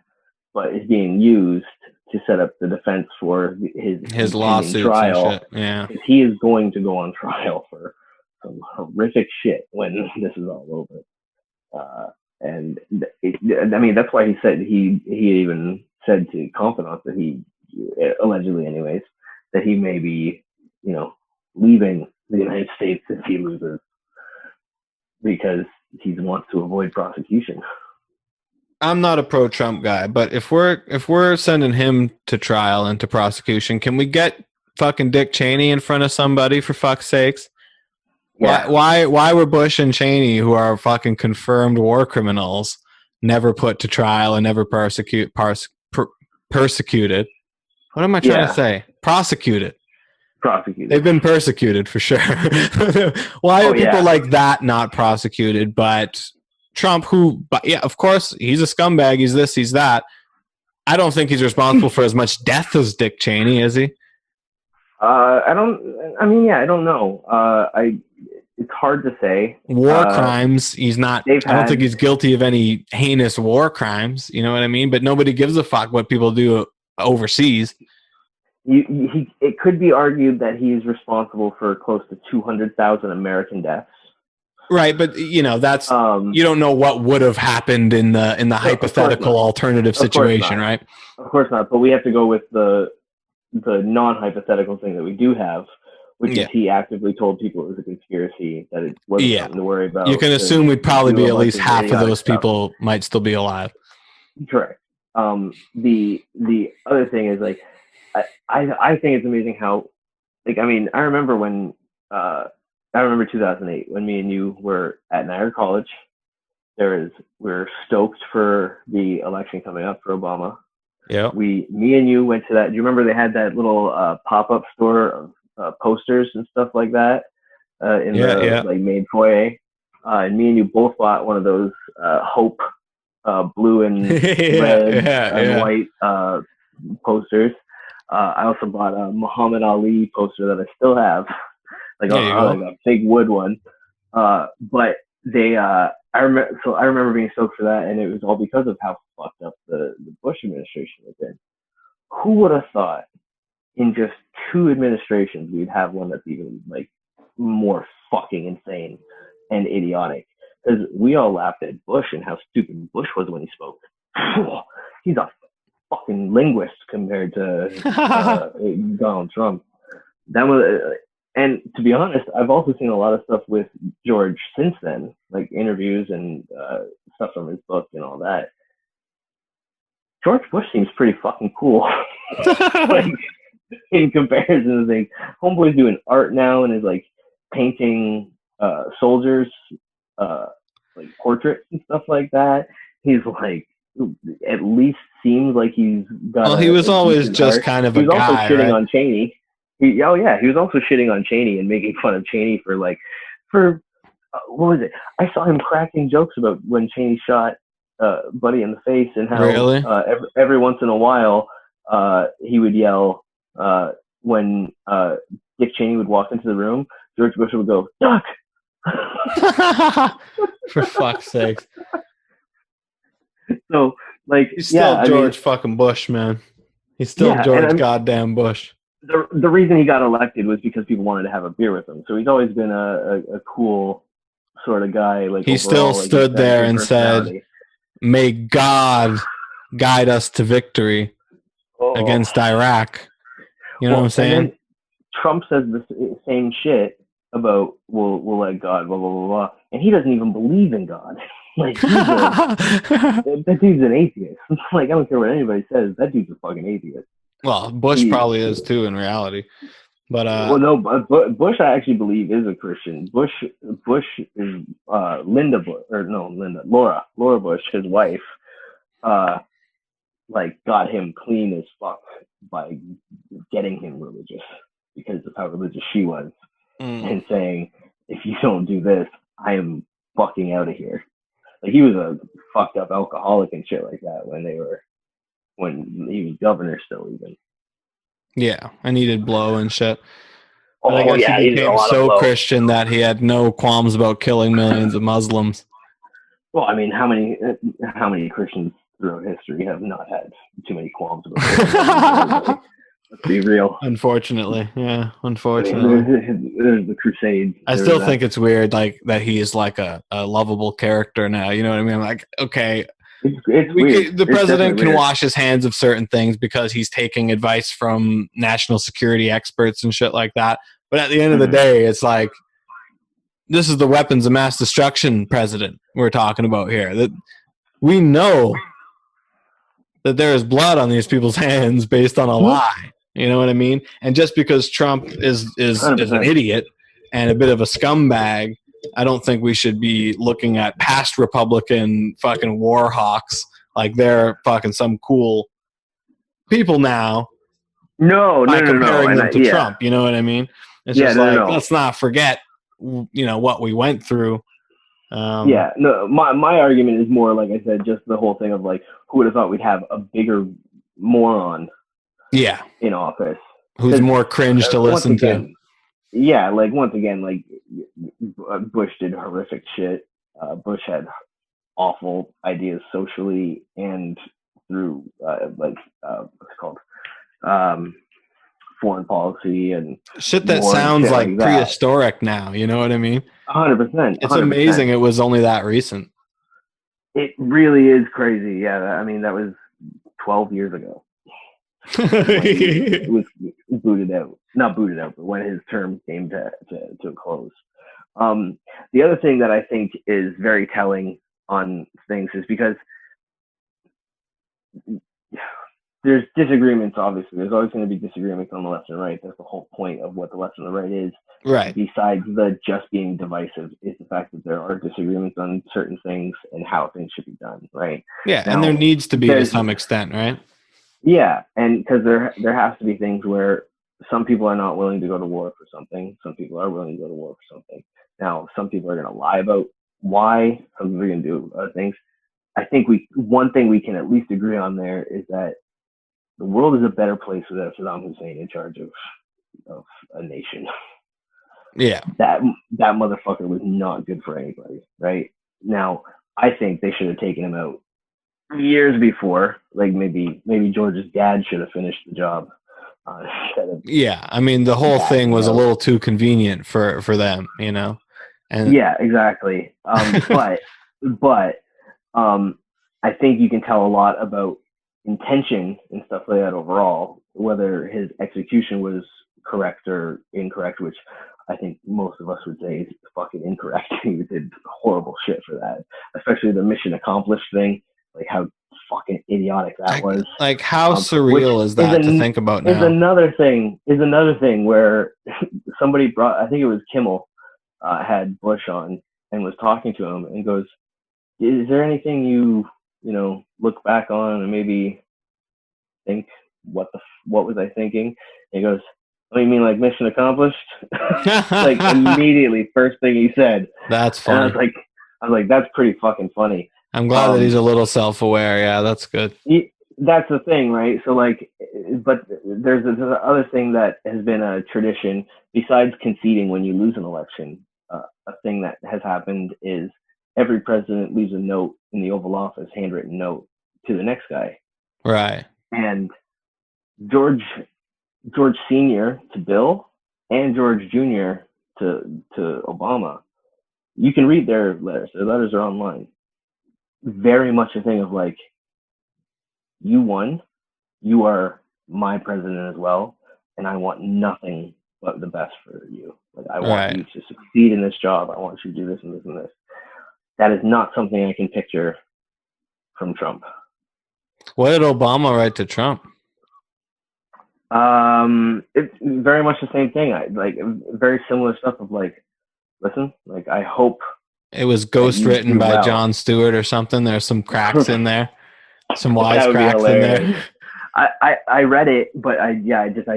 but is being used to set up the defense for his his impending lawsuits and trial. shit. Yeah, Because he is going to go on trial for some horrific shit when this is all over. And I mean, that's why he said he even said to confidants that he allegedly, anyways, that he may be, leaving the United States if he loses because he wants to avoid prosecution. I'm not a pro-Trump guy, but if we're sending him to trial and to prosecution, can we get fucking Dick Cheney in front of somebody for fuck's sakes? Why Yeah, why why were Bush and Cheney, who are fucking confirmed war criminals, never put to trial and never persecuted? What am I trying to yeah, say? Prosecuted. prosecuted. They've been persecuted for sure. Why Oh are people yeah, like that not prosecuted? But Trump, but yeah, of course, he's a scumbag. He's this, he's that. I don't think he's responsible for as much death as Dick Cheney, is he? I don't. I mean, yeah, I don't know. It's hard to say. War crimes, he's not. They've I don't think had he's guilty of any heinous war crimes. You know what I mean? But nobody gives a fuck what people do overseas. it could be argued that he is responsible for close to 200,000 American deaths. Right, but that's Um, you don't know what would have happened in the no, of course hypothetical not. alternative Of course situation, not. right? Of course not. But we have to go with the non-hypothetical thing that we do have, which is Yeah. he actively told people it was a conspiracy, that it wasn't Yeah. something to worry You about, can to assume we'd probably do be a at bunch least of half of idiotic those stuff. people might still be alive. Correct. The other thing is like I think it's amazing how, like, I mean, uh I remember 2008 when me and you were at Niagara College. We're stoked for the election coming up for Obama. Yeah. Me and you went to that. Do you remember they had that little pop-up store of posters and stuff like that in Yeah, the yeah. like main foyer? And me and you both bought one of those Hope blue and Yeah, red yeah, and yeah. white posters. I also bought a Muhammad Ali poster that I still have, like There you like go. a big wood one. But I remember being stoked for that, and it was all because of how fucked up the Bush administration was in. Who would have thought in just two administrations we'd have one that's even like more fucking insane and idiotic. Because we all laughed at Bush and how stupid Bush was when he spoke. He's a fucking linguist compared to Donald Trump. That was, and to be honest, I've also seen a lot of stuff with George since then, like interviews and stuff from his book and all that. George Bush seems pretty fucking cool. Like, in comparison to things, Homeboy's doing art now and is like painting soldiers, like portraits and stuff like that. He's like, at least seems like he's got. Well, he was always just kind of a guy. He was also shitting right? on Cheney. He was also shitting on Cheney and making fun of Cheney for what was it? I saw him cracking jokes about when Cheney shot Buddy in the face and how Really? every once in a while he would yell when Dick Cheney would walk into the room. George Bush would go, "Duck!" For fuck's sake. So, like, he's still George fucking Bush, man. He's still George goddamn Bush. The reason he got elected was because people wanted to have a beer with him. So he's always been a cool sort of guy. Like, he still stood there and said, "May God guide us to victory against Iraq." You know what I'm saying? And then Trump says the same shit about we'll let God, blah blah blah blah, and he doesn't even believe in God. Like, that dude's an atheist. Like, I don't care what anybody says. That dude's a fucking atheist. Well, Bush probably is too in reality, but no, Bush I actually believe is a Christian. Bush is Laura Bush, his wife, like got him clean as fuck by getting him religious because of how religious she was, and saying, if you don't do this, I am fucking out of here. Like, he was a fucked up alcoholic and shit like that when he was governor still even. Yeah, and he did blow and shit. But I guess he became so Christian that he had no qualms about killing millions of Muslims. Well, I mean, how many Christians throughout history have not had too many qualms about Let's be real. Unfortunately, yeah. Unfortunately, I mean, there's the Crusades. I still think it's weird, like that he is like a lovable character now. You know what I mean? I'm like, okay, it's weird. The president can wash his hands of certain things because he's taking advice from national security experts and shit like that. But at the end of the day, it's like, this is the weapons of mass destruction president we're talking about here. That we know that there is blood on these people's hands based on a lie. You know what I mean? And just because Trump is an idiot and a bit of a scumbag, I don't think we should be looking at past Republican fucking war hawks like they're fucking some cool people now. By comparing them to Trump, you know what I mean? It's just let's not forget, what we went through. My argument is more, like I said, just the whole thing of like, who would have thought we'd have a bigger moron in office who's more cringe to listen to. Yeah, like, once again, like, Bush did horrific shit. Bush had awful ideas socially and through what's it called, foreign policy and shit that sounds like prehistoric now. You know what I mean? 100%. It's amazing it was only that recent. It really is crazy. Yeah, I mean, that was 12 years ago. It was not booted out, but when his term came to a close. The other thing that I think is very telling on things is because there's disagreements, obviously. There's always going to be disagreements on the left and right. That's the whole point of what the left and the right is. Right. Besides the just being divisive is the fact that there are disagreements on certain things and how things should be done, right? Yeah, now, and there needs to be to some extent, right? Yeah, and because there has to be things where some people are not willing to go to war for something. Some people are willing to go to war for something. Now, some people are going to lie about why. Some people are going to do other things. I think one thing we can at least agree on there is that the world is a better place without Saddam Hussein in charge of a nation. Yeah. That motherfucker was not good for anybody, right? Now, I think they should have taken him out years before. Like, maybe George's dad should have finished the job. instead of Yeah, I mean the whole thing backing was a out. little too convenient for them, you know. And Yeah, exactly. But I think you can tell a lot about intention and stuff like that overall, whether his execution was correct or incorrect, which I think most of us would say is fucking incorrect. He did horrible shit for that, especially the mission accomplished thing, like how fucking idiotic that was. like how Which surreal is is that to think about is now? another thing where somebody brought, I think it was Kimmel, had Bush on and was talking to him and goes, is there anything you look back on and maybe think what was I thinking? And he goes, oh, you mean like mission accomplished? Like immediately, first thing he said, That's and funny. I was like, that's pretty fucking funny. I'm glad that he's Um, a little self-aware. Yeah, that's good. that's the thing, right? So like, but there's this other thing that has been a tradition besides conceding when you lose an election. A thing that has happened is every president leaves a note in the Oval Office, handwritten note to the next guy. Right. And George George Senior to Bill and George Junior to Obama. You can read their letters. Their letters are online. Very much a thing of like, you won, you are my president as well, and I want nothing but the best for you. Like I want Right. you to succeed in this job. I want you to do this and this and this. That is not something I can picture from Trump. What did Obama write to Trump? It's very much the same thing. I like very similar stuff of like, listen, like I hope It was that ghost you written do by well. Jon Stewart or something. There's some cracks in there, some That would be wisecracks in there, hilarious. I read it, but I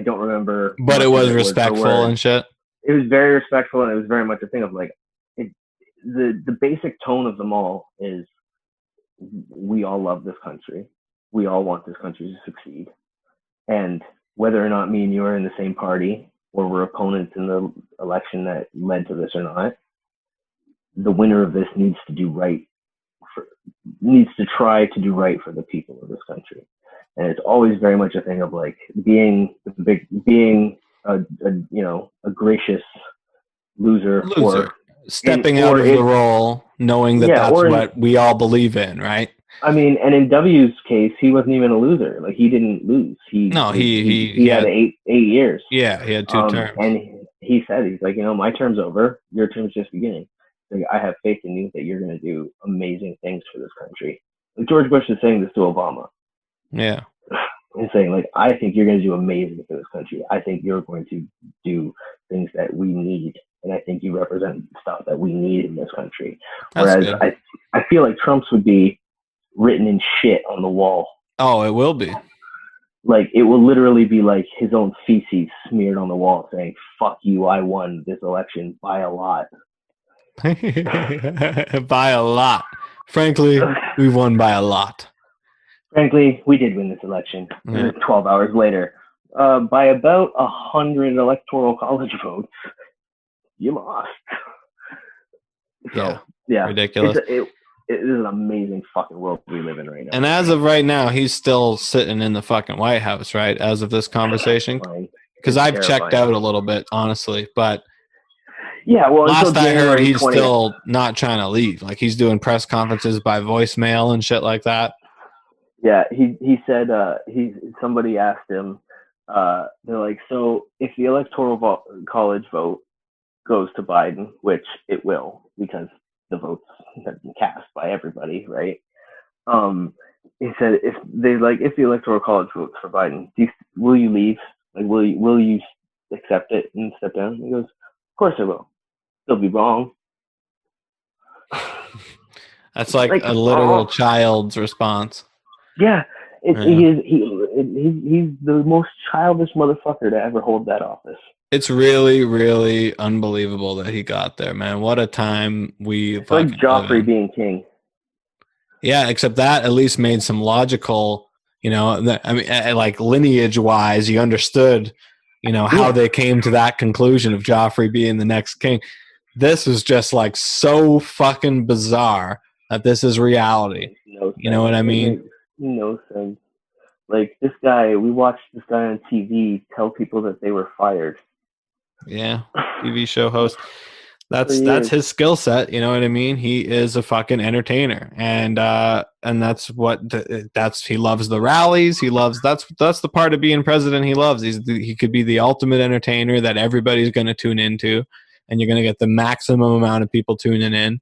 don't remember but it much of was it word for respectful word. and shit. It was very respectful, and it was very much a thing of like, it, the basic tone of them all is we all love this country, we all want this country to succeed, and whether or not me and you are in the same party or we're opponents in the election that led to this or not, the winner of this needs to do right for, needs to try to do right for the people of this country. And it's always very much a thing of like being a gracious loser Loser. in Stepping out or of the in role, knowing that yeah that's or in what we all believe in, right? I mean, and in W's case, he wasn't even a loser. Like he didn't lose. No, He he had had, 8 years. yeah, he had 2 terms. And he said, he's like, my term's over. Your term's just beginning. Like, I have faith in you that you're going to do amazing things for this country. Like George Bush is saying this to Obama. Yeah, He's saying, like, I think you're going to do amazing for this country. I think you're going to do things that we need. And I think you represent stuff that we need in this country. that's Whereas good. I feel like Trump's would be written in shit on the wall. Oh, it will be. Like it will literally be like his own feces smeared on the wall saying, fuck you, I won this election by a lot. By a lot. Frankly, we won by a lot. Frankly, we did win this election. Yeah. 12 hours later, by about 100 electoral college votes, you lost. Yeah. So yeah, Ridiculous. it is an amazing fucking world we live in right now. And as of right now, he's still sitting in the fucking White House, right? As of this conversation. Because I've checked out a little bit, honestly. But yeah, well, last until I heard, January he's 20th. still not trying to leave. Like he's doing press conferences by voicemail and shit like that. Yeah, he said somebody asked him, they're like, so if the electoral college vote goes to Biden, which it will because the votes have been cast by everybody, right? He said if the electoral college votes for Biden, will you leave? Like, will you accept it and step down? He goes, of course I will. They'll be wrong. That's like a literal oh, child's response. Yeah, Yeah. he's the most childish motherfucker to ever hold that office. It's really, really unbelievable that he got there, man. What a time we It's like fucking live Joffrey in. being king. Yeah, except that at least made some logical, I mean, like lineage wise, you understood, how they came to that conclusion of Joffrey being the next king. This is just like so fucking bizarre that this is reality. No You know what I mean? It makes no sense. Like this guy, we watched this guy on TV tell people that they were fired. Yeah, TV show host. For That's years. his skill set. You know what I mean? He is a fucking entertainer, and that's he loves the rallies. He loves that's the part of being president he loves. He could be the ultimate entertainer that everybody's going to tune into, and you're going to get the maximum amount of people tuning in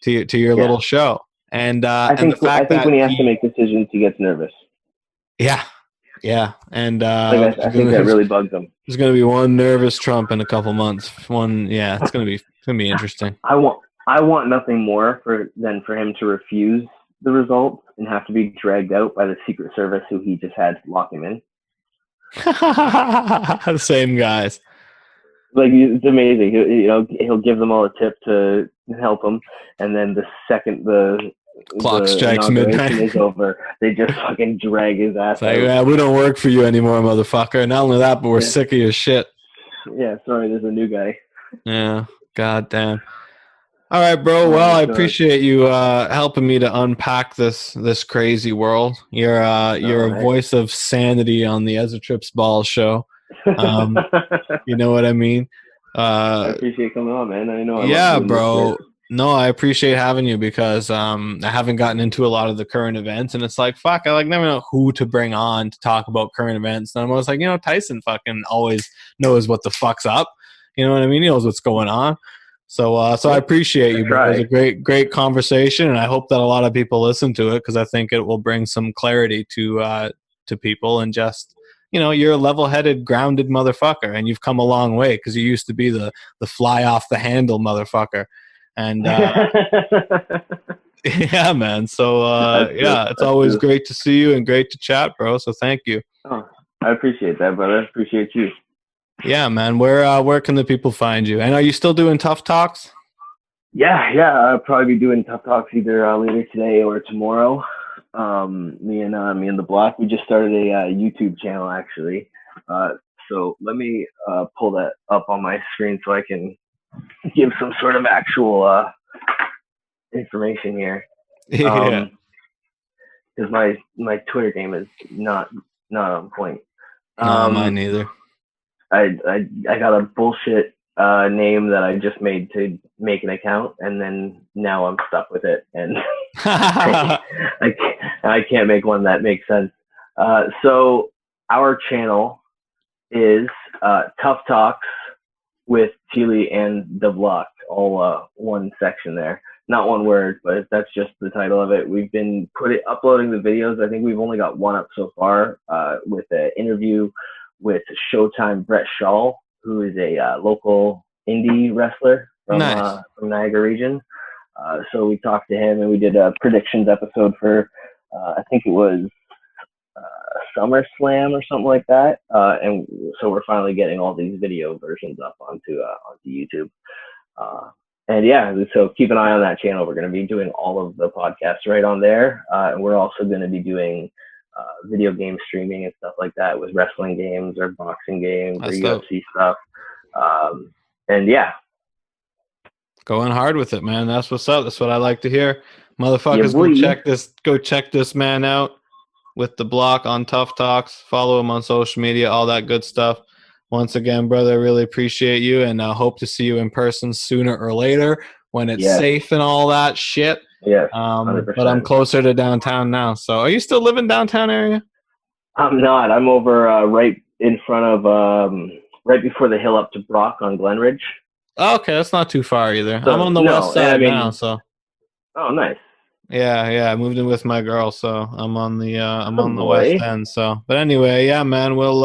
to your Yeah. little show. And I and the think fact when that he has to he make decisions, he gets nervous. yeah yeah and Like I think that really bugs him. there's going to be one nervous Trump in a couple months. It's going to be interesting. I want nothing more than for him to refuse the results and have to be dragged out by the Secret Service who he just had lock him in. Same guys. Like it's amazing. He'll give them all a tip to help him, and then the second Clock the strikes inauguration midnight. is over, they just fucking drag his ass It's like, out. yeah, we don't work for you anymore, motherfucker. Not only that, but we're Yeah. sick of your shit. Yeah, sorry, there's a new guy. Yeah, goddamn. All right, bro. Oh Well, my I god. appreciate you helping me to unpack this crazy world. You're No, a voice of sanity on the Ezra Trips Ball show. Um, I you know what I mean? Uh, appreciate coming on, man. I know I love yeah, doing this shit. bro. No, I appreciate having you because I haven't gotten into a lot of the current events, and it's like fuck, I like never know who to bring on to talk about current events. And I'm always like, Tyson fucking always knows what the fuck's up. You know what I mean? He knows what's going on. So I Yeah, appreciate I you, bro. It was a try. great conversation, and I hope that a lot of people listen to it because I think it will bring some clarity to people and just. You're a level-headed, grounded motherfucker, and you've come a long way because you used to be the fly off the handle motherfucker. And yeah, man. So That's true. yeah, it's That's always true. great to see you and great to chat, bro. So thank you. Oh, I appreciate that, brother. I appreciate you. Yeah, man. Where can the people find you? And are you still doing tough talks? Yeah. I'll probably be doing tough talks either later today or tomorrow. Me and the block. We just started a YouTube channel actually. So let me pull that up on my screen so I can give some sort of actual information here. Yeah. Because my Twitter game is not on point. No, mine neither. I got a bullshit name that I just made to make an account, and then now I'm stuck with it, and I can't make one that makes sense. So our channel is Tough Talks with Thili and Dablock, all one section there. Not one word, but that's just the title of it. We've been uploading the videos. I think we've only got one up so far with an interview with Showtime Brett Shaw, who is a local indie wrestler Nice. from Niagara region. So we talked to him and we did a predictions episode for, I think it was SummerSlam or something like that. And so we're finally getting all these video versions up onto YouTube. And yeah, so keep an eye on that channel. We're going to be doing all of the podcasts right on there. And we're also going to be doing video game streaming and stuff like that with wrestling games or boxing games That's or dope. UFC stuff. And yeah. Going hard with it, man. That's what's up. That's what I like to hear. Motherfuckers, Yeah, go check this man out with the block on Tough Talks. Follow him on social media, all that good stuff. Once again, brother, I really appreciate you and I hope to see you in person sooner or later when it's yes, safe and all that shit. yes, But I'm 100%. closer to downtown now. So are you still living downtown area? I'm not. I'm over right in front of, right before the hill up to Brock on Glenridge. Oh, okay, that's not too far either. I'm So, on the west no, and I side now, mean, so oh, nice. yeah, I moved in with my girl, so I'm on the Oh, west boy. end. So, but anyway, yeah, man, we'll